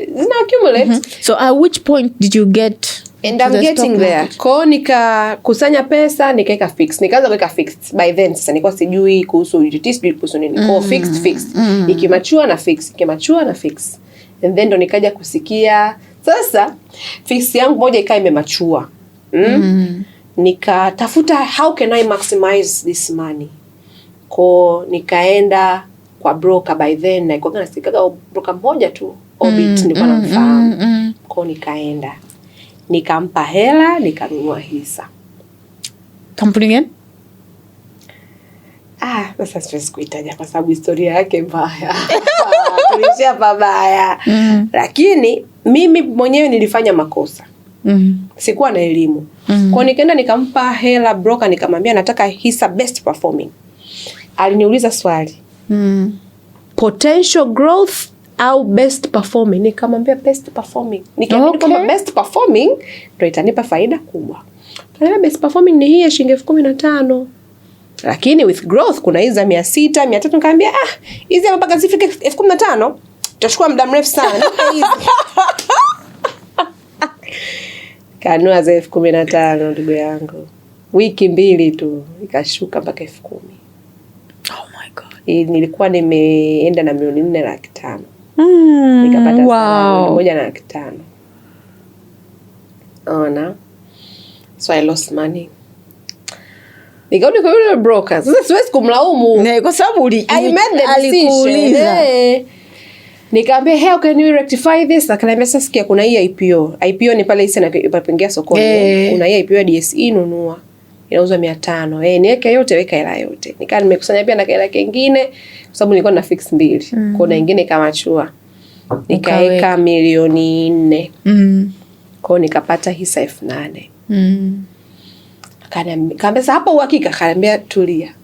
zina accumulate. So at which point did you get? And I'm getting there. Kwa nikakusanya pesa, nikaeka fixed. Nikaanza kuweka fixed. By then sasa nilikuwa sijui kuhusu UTT, sijui kuhusu nini. Kwa fixed. Ikimachua na fixed, ikimachua na fixed. And then ndo nikaja kusikia sasa fixed yangu moja ikawa imemachua. Nikatafuta how can I maximize this money. Kwa nikaenda kwa broker by then, na ilikuwa nasikaga broker mmoja tu, Orbit nilikuwa namfahamu. Kwa nikaenda nikampa hela, nikanunua hisa. Kampuni gani? Sasa siwezi kuitaja kwa sababu historia yake mbaya. Tulishia pabaya. Lakini mimi mwenyewe nilifanya makosa. Sikuwa na elimu. Kwa nikaenda nikampa hela broker, nikamwambia nataka hisa best performing. Aliniuliza swali. Potential growth au best performing? Nikamwambia best performing. Nikamwambia kwamba best performing ndio itanipa faida kubwa. Kwa best performing ni hii ya shilingi 15,000. Lakini with growth kuna hizi za 600, 300. Nikamwambia hizi hapa mpaka zifike 15,000 tutachukua muda mrefu sana. Hizi. Kanua za 15,000 ndugu yangu. Wiki 2 tu ikashuka mpaka 10,000. Oh my God. Nilikuwa nimeenda na 4,500,000. Nikapata 1,500,000. Ona. So I lost money. Nikaona kwa yule broker. Sasa siwezi kumlaumu. Kwa sababu I made the decision. Nikamwambia how can you rectify this? Akaniambia sasa sikia kuna hii IPO. IPO ni pale hisa inapoingia sokoni. Kuna hii IPO ya DSE nunua. Inauzwa 500. Niweke yote, weka hela yote. Nikaa nimekusanya pia na hela kingine kwa sababu nilikuwa na fix 2. Kuna nyingine kama chua. Nikaeka 4,000,000. Kwa nikapata hisa 8,000. Kaambia sasa hapo uhakika? Kaambia tulia.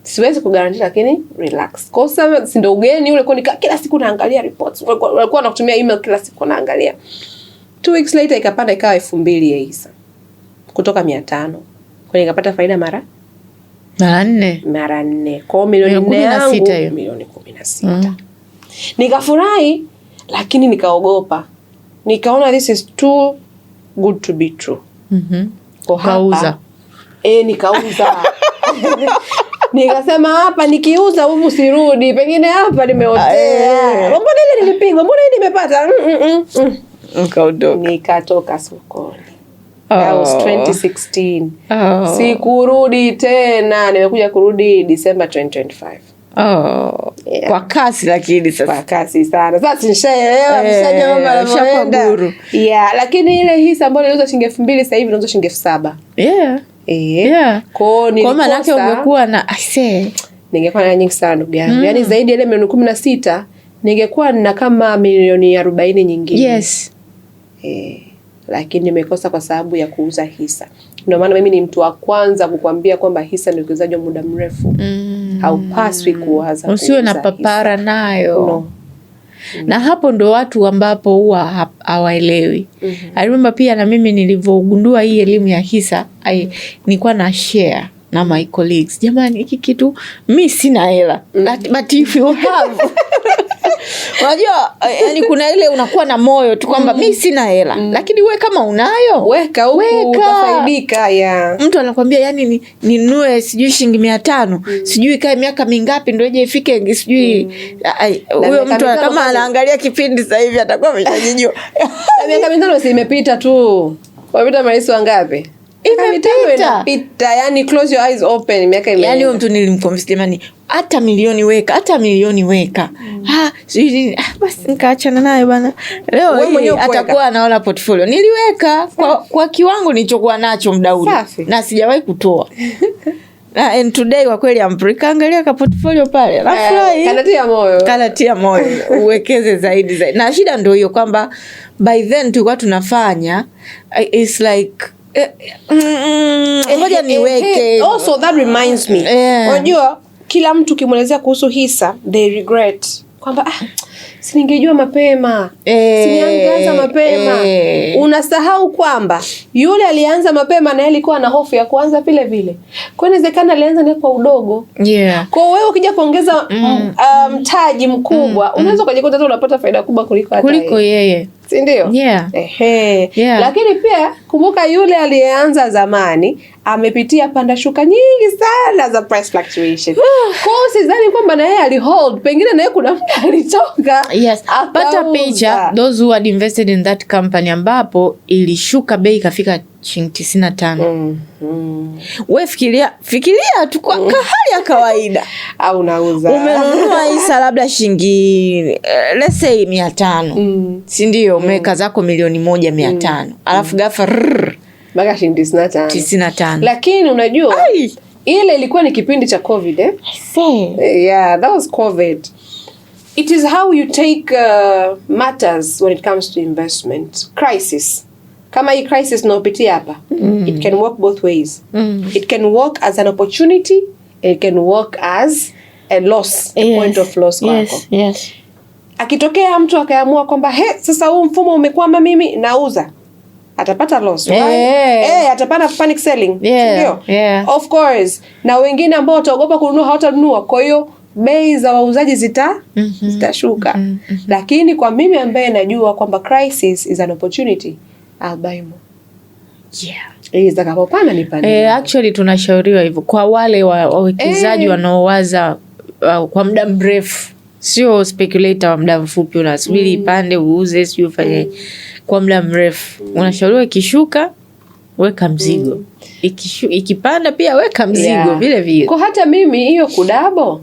Siwezi kugarantia lakini relax. Kwa sababu si ndio ugeni ule, kwa kila siku naangalia reports. Walikuwa nakutumia email kila siku naangalia. 2 weeks later ikapanda ikawa 2,000 ya hisa. Kutoka 500. Kwa nikapata faida mara 4. Kwa milioni 16. Nikafurahi lakini nikaogopa. Nikaona this is too good to be true. Kwa kauza. Nikauza. Nikasema hapa nikiuza huku sirudi, pengine hapa nimeotea. Mbona ile nilipigwa? Mbona hii nimepata? Nikatoka sokoni. That was 2016. Sikurudi tena, nimekuja kurudi December 2025. Kwa kasi lakini sasa. Kwa kasi sana. Sasa nishaelewa, nishajua mara moja. Lakini ile hisa ambayo niliuza shilingi 2,000 sasa hivi nauza shilingi 7,000. Kwa maana yake ungekuwa na ningekuwa na nyingi sana ndugu yangu. Yaani zaidi ya ile milioni 16 ningekuwa na kama milioni 40 nyingine. Yes. Lakini nimekosa kwa sababu ya kuuza hisa. Ndio maana mimi ni mtu wa kwanza kukuambia kwamba hisa ni uwekezaji wa muda mrefu. Haupaswi kuwaza. Usiwe na papara nayo. Na hapo ndo watu ambapo huwa hawaelewi. I remember pia na mimi nilivyogundua hii elimu ya hisa, nilikuwa na share na my colleagues. Jamani hiki kitu mimi sina hela. But if you have Unajua yani kuna ile unakuwa na moyo tu kwamba mimi sina hela, lakini wewe kama unayo weka huko utafaidika. Mtu anakuambia yani ninunue sijui shilingi 500, sijui kae miaka mingapi ndio ije ifike sijui huyo mtu kama anaangalia kipindi sasa hivi atakuwa ameshajijua. Miaka 5 si imepita tu. Wapita marais wangapi? Imepita. Yani close your eyes open, miaka imeenda. Yani mtu nilimconvince jamani hata milioni weka. Basi nikaachana naye bana. Leo atakuwa anaona portfolio. Niliweka kwa kiwango nilichokuwa nacho muda ule na sijawahi kutoa. And today kwa kweli Amprika angalia ka portfolio pale. Nafurahi. Kanatia moyo. Uwekeze zaidi. Na shida ndio hiyo kwamba by then tulikuwa tunafanya it's like ngoja niweke. Also that reminds me. Unajua kila mtu kimwelezea kuhusu hisa they regret kwamba siningejua mapema, siniangaza mapema. Unasahau kwamba yule alianza mapema na alikuwa na hofu ya kuanza vile vile. Kwa inawezekana alianza na kwa udogo. Kwa wewe ukija kuongeza mtaji mkubwa, unaweza kujikuta unapata faida kubwa kuliko yeye. Si ndio? Lakini pia kumbuka yule aliyeanza zamani amepitia panda shuka nyingi sana za price fluctuation. Kwa sidhani kwamba na yeye alihold, pengine na yeye kuna mtu alitoka. Pata picha those who had invested in that company ambapo ilishuka bei kafika shilingi 95. Wewe fikiria tu kwa hali ya kawaida au unauza. Umenunua hisa labda shilingi let's say 500. Si ndio? Umeweka zako milioni 1,500. Alafu ghafla mpaka shilingi 95. Lakini unajua ile ilikuwa ni kipindi cha COVID that was COVID. It is how you take matters when it comes to investment. Crisis. Kama hii crisis unaopitia hapa, it can work both ways. It can work as an opportunity, it can work as a loss, a point of loss kwako. Akitokea mtu akaamua kwamba sasa huu mfumo umekwama, mimi nauza, atapata loss, atapata panic selling. Ndio. Of course. Na wengine ambao wataogopa kununua hawatanunua. Kwa hiyo bei za wauzaji zitashuka. Lakini kwa mimi ambaye najua kwamba crisis is an opportunity, I'll buy more. Itakapopanda nipande. Actually tunashauriwa hivyo kwa wale wawekezaji wanaowaza kwa muda mrefu. Sio speculator wa muda mfupi unasubiri ipande uuze sio ufanye. Kwa muda mrefu unashauriwa ikishuka weka mzigo. Ikipanda pia weka mzigo vile vile. Kwa hata mimi hiyo kudabo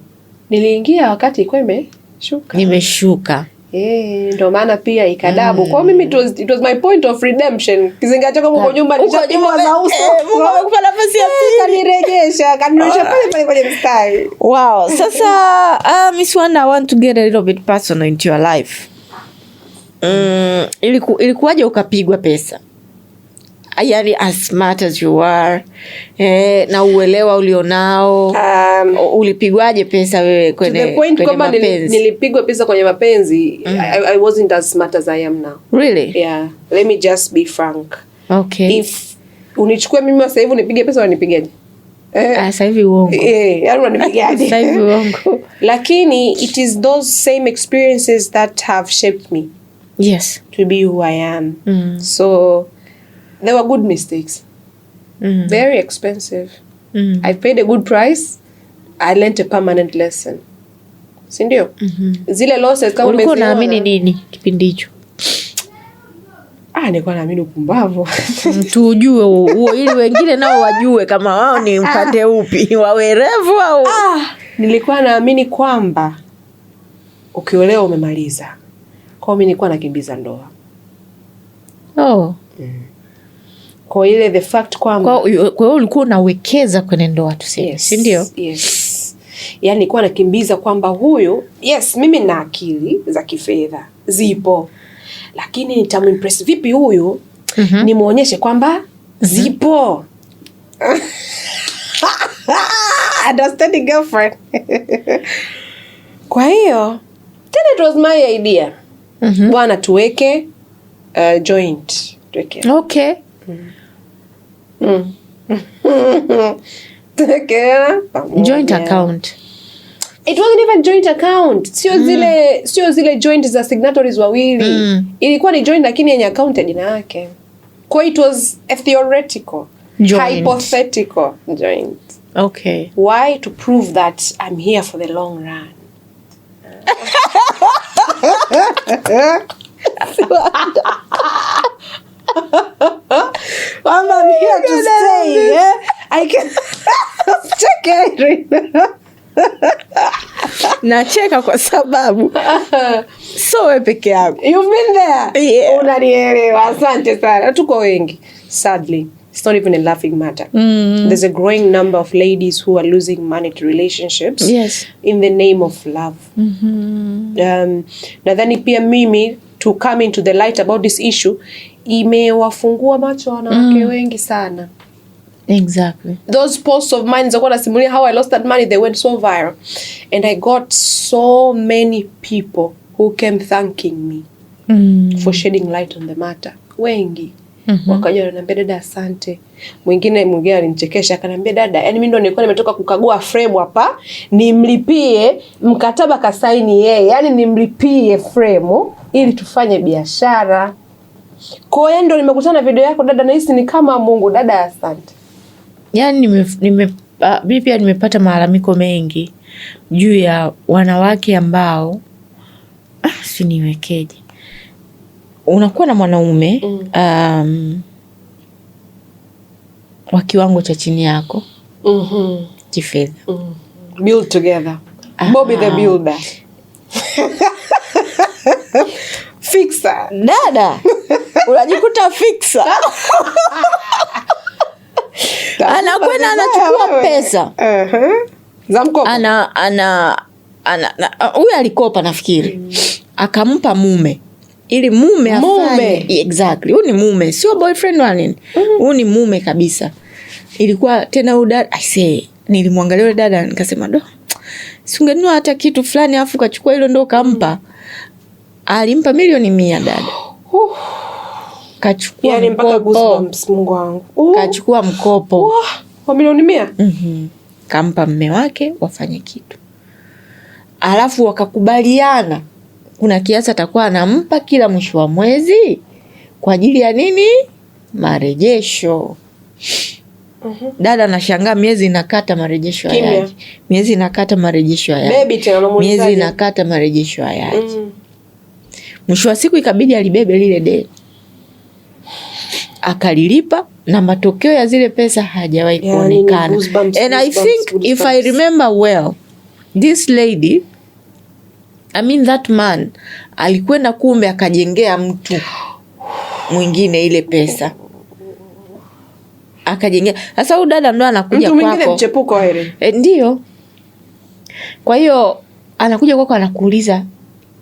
niliingia wakati ilikuwa imeshuka. Nimeshuka. Ndio maana pia ikadabu. Kwa mimi it was my point of redemption. Kizingatia kama kwa nyumba nishapigwa za uso. Mungu amekupa nafasi ya pili. Kanirudisha pale kwenye mstari. Wow. Sasa Miss Wanda, I want to get a little bit personal into your life. Ilikuwaje ukapigwa pesa? Yani as smart as you are, na uelewa ulionao, ulipigwaje pesa wewe kwenye mapenzi? Nilipigwa pesa kwenye mapenzi. I wasn't as smart as I am now. Really? Yeah. Let me just be frank. Okay. If unichukue mimi sasa hivi unipige pesa wanipigaje? Sasa hivi uongo. Yani unanipigaje? Sasa hivi uongo. Lakini it is those same experiences that have shaped me. Yes. To be who I am. So they were good mistakes. Very expensive. I paid a good price. I learned a permanent lesson. Si ndio? Zile losses kama ulikuwa unaamini nini kipindi hicho? Nilikuwa naamini upumbavu. Tujue huo ili wengine nao wajue kama wao ni mpate upi, wawerevu au. Nilikuwa naamini kwamba ukiolewa umemaliza. Kwa mimi nilikuwa nakimbiza ndoa. Kwa ile the fact kwamba kwa hiyo ulikuwa unawekeza kwenye ndoa tuseme, si ndio? Yes. Yani nilikuwa nakimbiza kwamba huyo, mimi na akili za kifedha zipo. Lakini nitamimpress vipi huyu? Nimuonyeshe kwamba zipo. Understanding girlfriend. Kwa hiyo tena it was my idea. Bwana tuweke joint. Tuweke. Okay. Tuweke joint account. It wasn't even joint account. Sio zile joint za signatories wawili. Ilikuwa ni joint lakini yenye account ya jina yake. Kwa it was a theoretical, hypothetical joint. Okay. Why? To prove that I'm here for the long run. I'm here to stay. Yeah? I can check it. Nacheka kwa sababu so wewe peke yako. You've been there. Yeah. Unanielewa. Asante sana. Tuko wengi. Sadly, it's not even a laughing matter. There's a growing number of ladies who are losing money to relationships in the name of love. Nadhani pia mimi to come into the light about this issue imewafungua macho wanawake wengi sana. Exactly. Those posts of mine zakuwa nasimulia how I lost that money, they went so viral. And I got so many people who came thanking me for shedding light on the matter. Wengi. Wakaja wananiambia dada asante. Mwingine alinichekesha akaniambia dada, yani mimi ndo nilikuwa nimetoka kukagua frame hapa, nimlipie mkataba kasaini yeye, yani nimlipie frame ili tufanye biashara. Kwa hiyo ndo nimekutana video yako dada, nahisi ni kama Mungu. Dada asante. Yani mimi pia nimepata malalamiko mengi juu ya wanawake ambao si niwekeje. Unakuwa na mwanaume wa kiwango cha chini yako kifedha. Build together. Bobby the builder. Fixer. Dada, unajikuta fixer. Anakwenda anachukua pesa. Za mkopo. Huyu alikopa nafikiri. Akampa mume. Ili mume afanye. Exactly. Huyu ni mume, sio boyfriend wala nini. Huyu ni mume kabisa. Ilikuwa tena huyu dada, nilimwangalia yule dada nikasema si ungenunua hata kitu fulani afu kachukua hilo ndo kampa. Alimpa 1,100,000 dada. Kachukua yani mpaka goosebumps, Mungu wangu. Kachukua mkopo. Wa 1,100,000. Kampa mume wake wafanye kitu. Alafu wakakubaliana kuna kiasi atakuwa anampa kila mwisho wa mwezi kwa ajili ya nini? Marejesho. Dada anashangaa miezi inakata marejesho hayaji. Miezi inakata marejesho hayaji. Baby tena unamuulizaje? Miezi inakata marejesho hayaji. Mwisho wa siku ikabidi alibebe lile deni. Akalilipa na matokeo ya zile pesa hajawahi kuonekana. And I think if I remember well, this lady, that man alikwenda kumbe akajengea mtu mwingine ile pesa. Akajengea. Sasa huyu dada ndo anakuja kwako. Mtu mwingine mchepuko aire. Ndio. Kwa hiyo anakuja kwako anakuuliza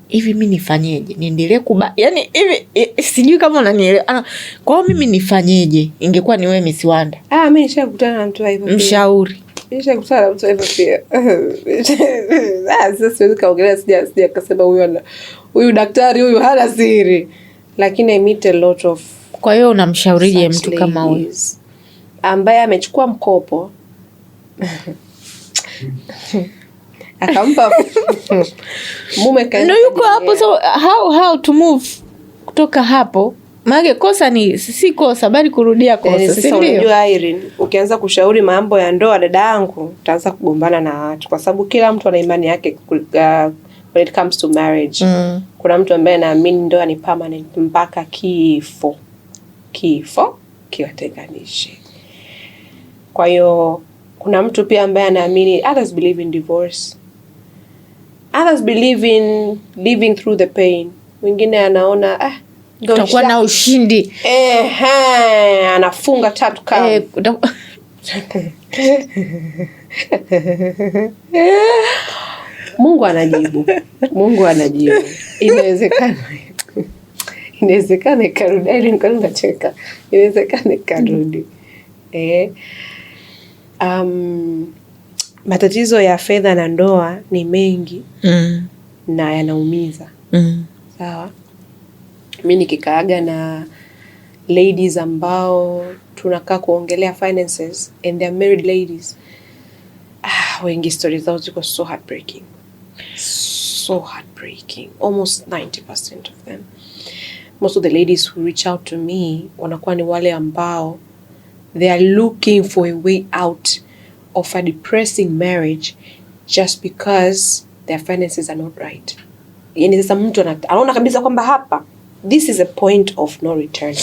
hivi mimi nifanyeje? Niendelee yani hivi sijui kama unanielewa. Kwa hiyo mimi nifanyeje? Ingekuwa ni wewe Miss Wanda. Mimi nishakutana na mtu hivyo. Mshauri. Nishakutana na mtu hivyo pia. Sasa siwezi kaongelea sija kasema huyu daktari huyu hana siri. Lakini I meet a lot of. Kwa hiyo unamshaurije mtu kama huyu ambaye amechukua mkopo akampa mume kaenda. No, yuko hapo, so how to move kutoka hapo? Maana kosa ni si kosa bali kurudia kosa, si ndio? Unajua Irene, ukianza kushauri mambo ya ndoa dada yangu, utaanza kugombana na watu kwa sababu kila mtu ana imani yake when it comes to marriage. Kuna mtu ambaye anaamini ndoa ni permanent mpaka kifo kiwatenganishe. Kwa hiyo kuna mtu pia ambaye anaamini, others believe in divorce. Others believe in living through the pain. Mwingine anaona utakuwa na ushindi. Anafunga 3 kama. Mungu anajibu. Inawezekana ikarudi. Ili nacheka. Inawezekana ikarudi. Matatizo ya fedha na ndoa ni mengi na yanaumiza. Sawa? Mimi nikikaaga na ladies ambao tunakaa kuongelea finances and they're married ladies, wengi stories zao ziko so heartbreaking. So heartbreaking. Almost 90% of them. Most of the ladies who reach out to me wanakuwa ni wale ambao they are looking for a way out of a depressing marriage just because their finances are not right. Yani sasa mtu anaona kabisa kwamba hapa this is a point of no return.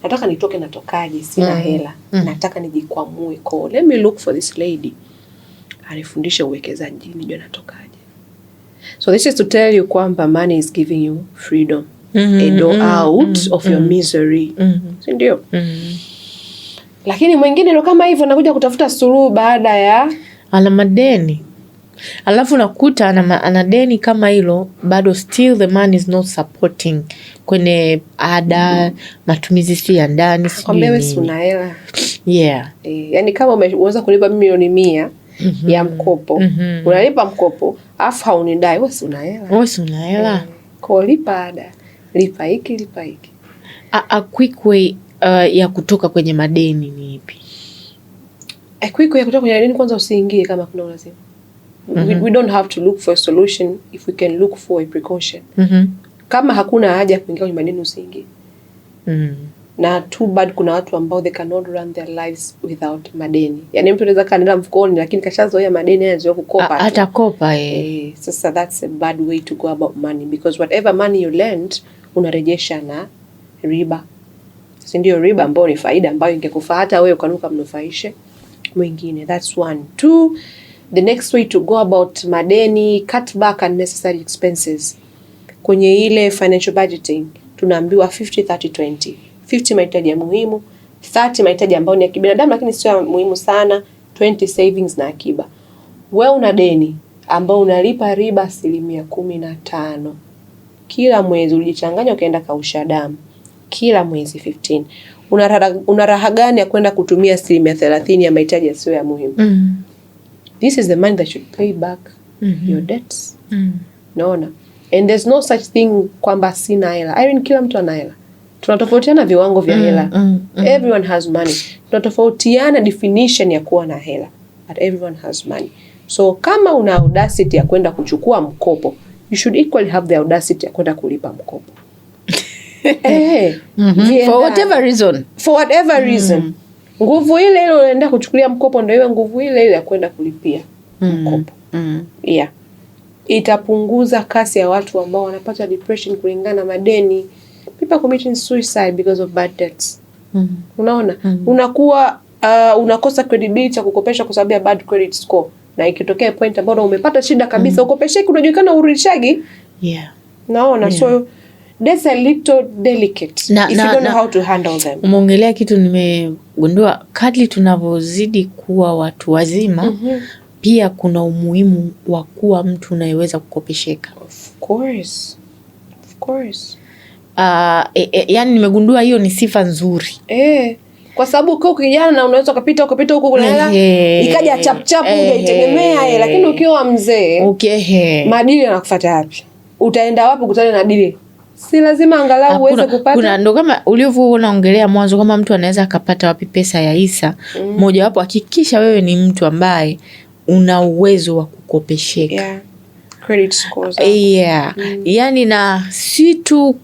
Nataka nitoke, natokaje? Sina hela. Nataka nijikwamue. Let me look for this lady. Anifundishe uwekezaji, nijue natokaje. So this is to tell you kwamba money is giving you freedom. A door out of your misery. Si ndio? Lakini mwingine ndo kama hivyo anakuja kutafuta suluhu baada ya ana madeni. Alafu nakuta ana deni kama hilo, bado still the man is not supporting kwenye ada, matumizi si ya ndani, si kwamba wewe una hela. Yeah. Yani kama umeweza kulipa milioni 100 ya mkopo, unalipa mkopo, afu haunidai, wewe una hela. Wewe una hela. Kwa lipa ada, lipa hiki, lipa hiki. A quick way ya kutoka kwenye madeni ni ipi? A quick way ya kutoka kwenye madeni, kwanza usiingie kama kuna lazima. We don't have to look for a solution if we can look for a precaution. Kama hakuna haja kuingia kwenye madeni, usiingie. Na too bad kuna watu ambao they cannot run their lives without madeni. Yani mtu anaweza kaenda mfukoni lakini kashazoea madeni, anazoea kukopa. Hata kopa sasa that's a bad way to go about money, because whatever money you lend unarejesha na riba. Si ndio? Riba ambayo ni faida ambayo ingekufaa hata wewe ukanuka mnufaishe mwingine. That's one. Two, the next way to go about madeni, cut back unnecessary expenses. Kwenye ile financial budgeting tunaambiwa 50-30-20. 50 mahitaji ya muhimu, 30 mahitaji ambayo ni ya kibinadamu lakini sio muhimu sana, 20 savings na akiba. Wewe una deni ambao unalipa riba 15%. Kila mwezi ulijichanganya ukaenda kausha damu. Kila mwezi 15. Una raha gani ya kwenda kutumia 30% ya mahitaji yasiyo ya muhimu? This is the money that should pay back your debts. Naona. And there's no such thing kwamba sina hela. I mean, kila mtu ana hela. Tunatofautiana viwango vya hela. Everyone has money. Tunatofautiana definition ya kuwa na hela. But everyone has money. So kama una audacity ya kwenda kuchukua mkopo, you should equally have the audacity ya kwenda kulipa mkopo. For whatever reason. For whatever reason. Nguvu ile ile unaenda kuchukulia mkopo ndio iwe nguvu ile ile ya kwenda kulipia mkopo. Yeah. Itapunguza kasi ya watu ambao wanapata depression kulingana na madeni. People committing suicide because of bad debts. Unaona? Unakuwa unakosa credibility ya kukopesha kwa sababu ya bad credit score. Na ikitokea point ambapo umepata shida kabisa, ukopesheki unajulikana urudishaji. Yeah. Naona. So that's a little delicate if you don't know how to handle them. Umeongelea kitu nimegundua, kadri tunavyozidi kuwa watu wazima, pia kuna umuhimu wa kuwa mtu unayeweza kukopesheka. Of course. Yani nimegundua hiyo ni sifa nzuri. Kwa sababu ukiwa kijana na unaweza kupita huko kuna hela ikaja chap hujaitegemea, lakini ukiwa mzee madili yanakufuata wapi? Utaenda wapi kukutana na dili? Si lazima angalau uweze kupata. Kuna ndo kama ulivyokuwa unaongelea mwanzo, kama mtu anaweza akapata wapi pesa ya hisa. Moja wapo, hakikisha wewe ni mtu ambaye una uwezo wa kukopesheka. Credit scores. Yani na si tu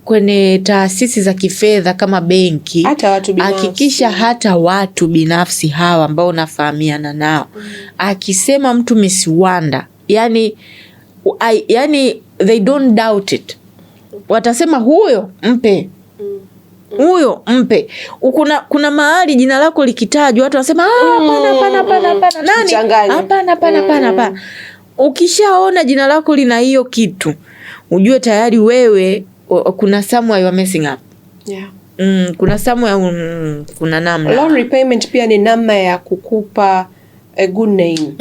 kwenye taasisi za kifedha kama benki, hata watu binafsi. Hakikisha hata watu binafsi hawa ambao unafahamiana nao. Akisema mtu Miss Wanda, yani they don't doubt it. Watasema huyo mpe. Huyo mpe. Kuna mahali jina lako likitajwa watu wanasema hapana. Nani? Hapana. Ukishaona jina lako lina hiyo kitu, ujue tayari wewe kuna somewhere you are messing up. Kuna somewhere kuna namna. Loan repayment pia ni namna ya kukupa a good name.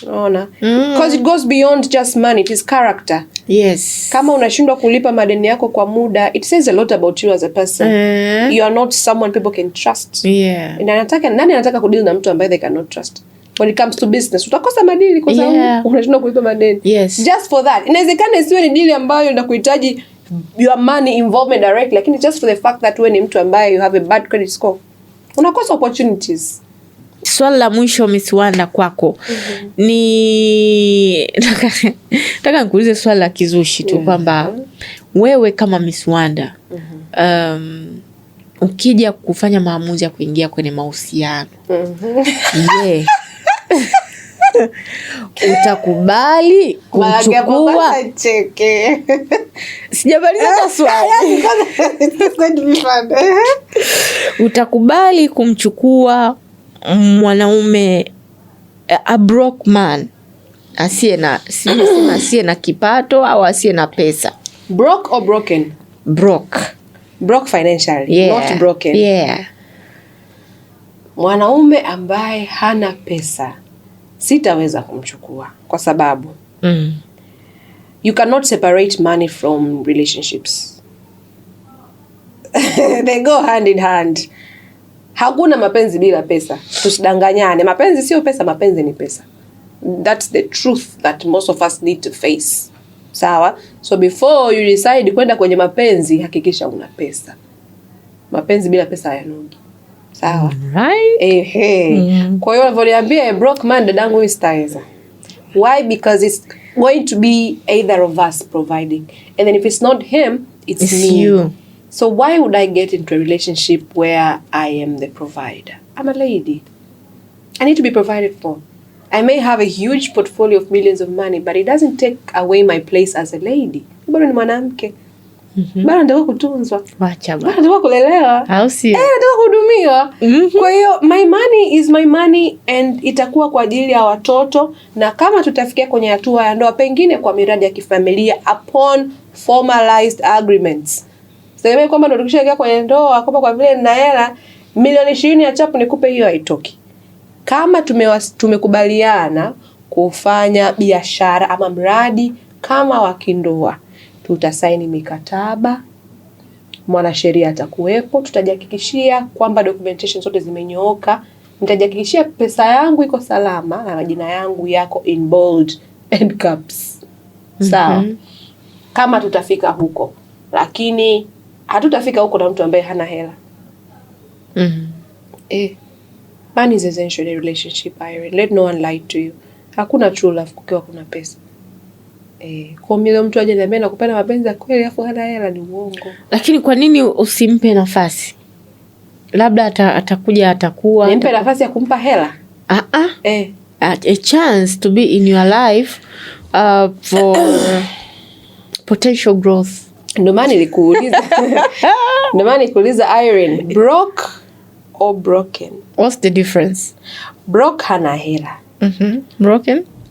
Unaona? Because it goes beyond just money, it is character. Yes. Kama unashindwa kulipa madeni yako kwa muda, it says a lot about you as a person. You are not someone people can trust. Nani anataka kudeal na mtu ambaye they cannot trust? When it comes to business, utakosa madili kwa sababu unashindwa kulipa madeni. Just for that. Inawezekana isiwe ni deal ambayo inakuhitaji your money involvement directly, lakini just for the fact that wewe ni mtu ambaye you have a bad credit score, unakosa opportunities. swali la mwisho Miss Wanda kwako. Ni nataka nikuulize swali la kizushi tu kwamba wewe kama Miss Wanda ukija kufanya maamuzi ya kuingia kwenye mahusiano, utakubali kumchukua? Sijamaliza swali. Utakubali kumchukua mwanaume a broke man, asiye na kipato au asiye na pesa? Broke or broken? Broke financially, not broken. Mwanaume ambaye hana pesa sitaweza kumchukua kwa sababu you cannot separate money from relationships. They go hand in hand. Hakuna mapenzi bila pesa. Tusidanganyane. Mapenzi sio pesa, mapenzi ni pesa. That's the truth that most of us need to face. Sawa? So before you decide kwenda kwenye mapenzi, hakikisha una pesa. Mapenzi bila pesa hayanogi. Sawa? Right? Kwa hiyo waliambia a broke man dadangu istaweza. Why? Because it's going to be either of us providing. And then if it's not him, it's me. You. So why would I get into a relationship where I am the provider? I'm a lady. I need to be provided for. I may have a huge portfolio of millions of money, but it doesn't take away my place as a lady. Bado ni mwanamke. Bado nataka kutunzwa. Wacha bado nataka kulelewa. Au sio? Nataka kuhudumiwa. Kwa hiyo my money is my money and itakuwa kwa ajili ya watoto, na kama tutafikia kwenye hatua ya ndoa, pengine kwa miradi ya kifamilia upon formalized agreements. Sema kwamba ndo tukishaingia kwenye ndoa kwamba kwa vile nina hela milioni 20 ya chapu nikupe, hiyo haitoki. Kama tumekubaliana kufanya biashara ama mradi kama wa kindoa, tutasaini mikataba, mwanasheria atakuwepo, tutajihakikishia kwamba documentation zote zimenyooka, nitajihakikishia pesa yangu iko salama na majina yangu yako in bold and caps. Sawa? Kama tutafika huko. Lakini hatutafika huko na mtu ambaye hana hela. Money is essential in a relationship, Irene. Let no one lie to you. Hakuna true love kukiwa kuna pesa. Kwa mimi mtu aje niambie nakupenda mapenzi ya kweli afu hana hela, ni uongo. Lakini kwa nini usimpe nafasi? Labda atakuja atakuwa. Nimpe nafasi ya kumpa hela? A chance to be in your life for potential growth. Ndio maana nilikuuliza Irene, broke or broken? What's the difference? Broke hana hela.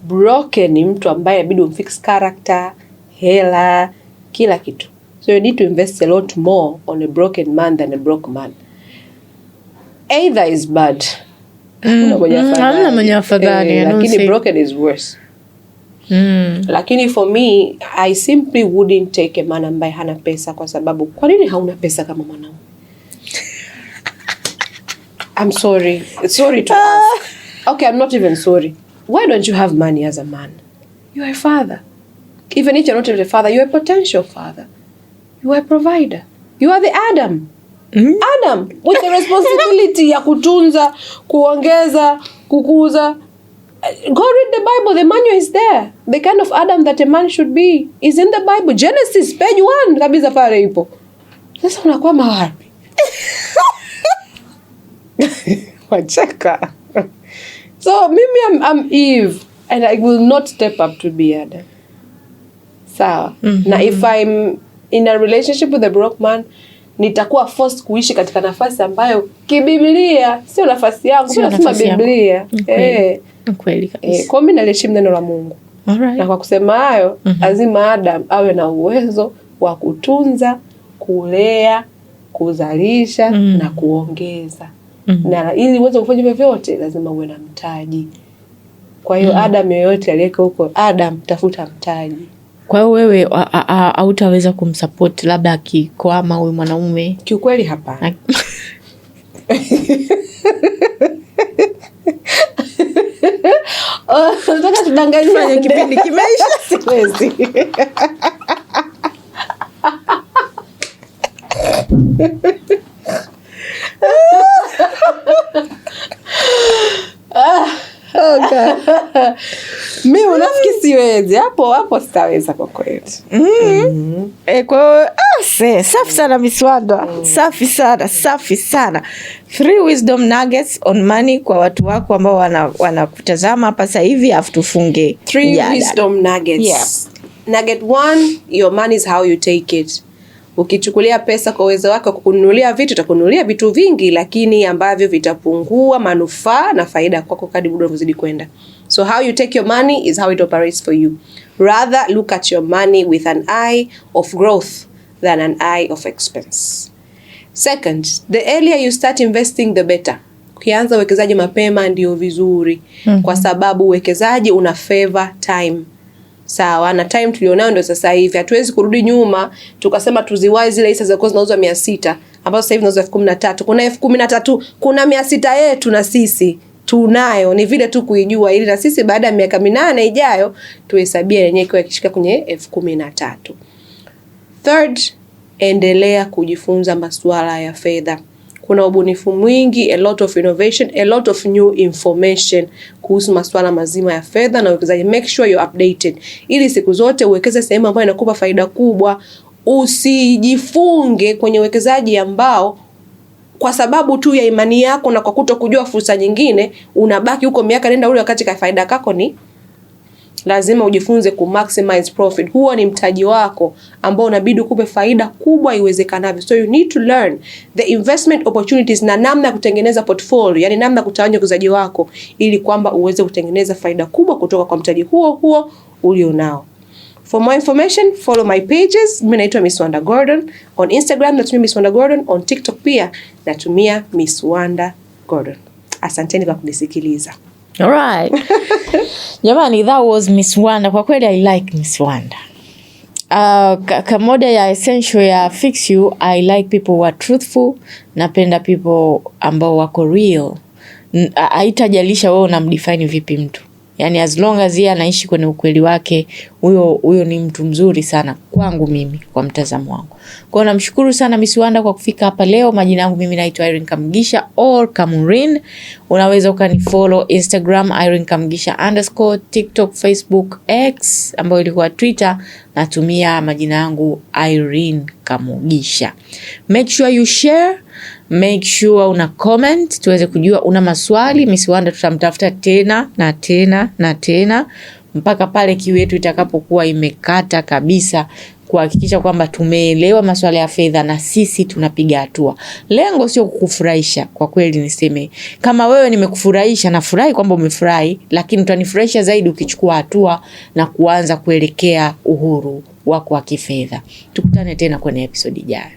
Broken ni mtu ambaye inabidi umfix character, hela, kila kitu. So you need to invest a lot more on a broken man than a broke man. Either is bad. Hamna mwenye afadhali. Lakini broken is worse. Lakini for me, I simply wouldn't take a man ambaye hana pesa, kwa sababu kwa nini hauna pesa kama mwanaume? I'm sorry. Sorry to ask. Okay, I'm not even sorry. Why don't you have money as a man? You are a father. Even if you're not a father, you're a potential father. You are a provider. You are the Adam. Adam with the responsibility ya kutunza, kuongeza, kukuza. Go read the Bible. The manual is there. The kind of Adam that a man should be is in the Bible. Genesis page 1 kabisa pale ipo. Sasa unakuwa mawapi? Wacheka. So mimi I'm Eve and I will not step up to be Adam. Sawa. Na if I'm in a relationship with a broke man, nitakuwa forced kuishi katika nafasi ambayo kibiblia sio nafasi yangu, sio nasema Biblia. Kweli kabisa. Kwa mimi naliheshimu neno la Mungu. Alright. Na kwa kusema hayo, lazima Adam awe na uwezo wa kutunza, kulea, kuzalisha na kuongeza. Na ili uweze kufanya hivyo vyote lazima uwe na mtaji. Kwa hiyo Adam yoyote aliyeko huko, Adam tafuta mtaji. Kwa hiyo wewe hautaweza kumsupport labda akikwama huyu mwanaume? Kiukweli hapana. Nataka tudanganyane, kipindi kimeisha, siwezi. siwezi. Hapo sitaweza kwa kweli. Kwa safi sana Miss Wanda. Safi sana. 3 wisdom nuggets on money kwa watu wako ambao wanakutazama hapa sasa hivi, afu tufunge. 3 wisdom nuggets. Yeah. Nugget 1, your money is how you take it. Ukichukulia pesa kwa uwezo wako kukununulia vitu, utakununulia vitu vingi, lakini ambavyo vitapungua manufaa na faida kwako kadri muda unazidi kwenda. So how you take your money is how it operates for you. Rather look at your money with an eye of growth than an eye of expense. Second, the earlier you start investing the better. Ukianza uwekezaji mapema ndio vizuri. Kwa sababu uwekezaji una favor time. Sawa, na time tulionao ndio sasa hivi. Hatuwezi kurudi nyuma tukasema tuziwai zile hisa za zinauzwa 600 ambazo sasa hivi zinauzwa 13. Kuna 13, kuna 600 yetu na sisi tunayo, ni vile tu kuijua ili na sisi baada ya miaka 8 ijayo tuhesabia yenyewe ikiwa ikishika kwenye 13. Third, endelea kujifunza masuala ya fedha. Kuna ubunifu mwingi, a lot of innovation, a lot of new information kuhusu masuala mazima ya fedha na uwekezaji. Make sure you're updated ili siku zote uwekeze sehemu ambayo inakupa faida kubwa. Usijifunge kwenye uwekezaji ambao kwa sababu tu ya imani yako na kwa kutokujua fursa nyingine unabaki huko miaka nenda ule, wakati ka faida kako ni lazima ujifunze ku maximize profit. Huo ni mtaji wako ambao unabidi ukupe faida kubwa iwezekanavyo. So you need to learn the investment opportunities na namna kutengeneza portfolio, yani namna kutawanya uwekezaji wako ili kwamba uweze kutengeneza faida kubwa kutoka kwa mtaji huo ulionao. For more information, follow my pages. Mimi naitwa Miss Wanda Gordon. On Instagram natumia Miss Wanda Gordon, on TikTok pia natumia Miss Wanda Gordon. Asanteni kwa kunisikiliza. Alright. Jamani, that was Miss Wanda. Kwa kweli I like Miss Wanda. Kamoja ya essential ya Fix You, I like people who are truthful. Napenda people ambao wako real. Haitajalisha wewe unamdefine vipi mtu. Yani as long as yeye anaishi kwenye ukweli wake, huyo ni mtu mzuri sana kwangu mimi, kwa mtazamo wangu. Kwa hiyo namshukuru sana Miss Wanda kwa kufika hapa leo. Majina yangu mimi naitwa Irene Kamgisha or Kamrin. Unaweza ukanifollow Instagram Irene Kamgisha _ TikTok, Facebook, X ambayo ilikuwa Twitter, natumia majina yangu Irene Kamgisha. Make sure you share, make sure una comment tuweze kujua una maswali. Miss Wanda tutamtafuta tena na tena mpaka pale kiu yetu itakapokuwa imekata kabisa, kuhakikisha kwamba tumeelewa masuala ya fedha na sisi tunapiga hatua. Lengo sio kukufurahisha, kwa kweli niseme. Kama wewe nimekufurahisha, nafurahi kwamba umefurahi, lakini utanifurahisha zaidi ukichukua hatua na kuanza kuelekea uhuru wako wa kifedha. Tukutane tena kwenye episode ijayo.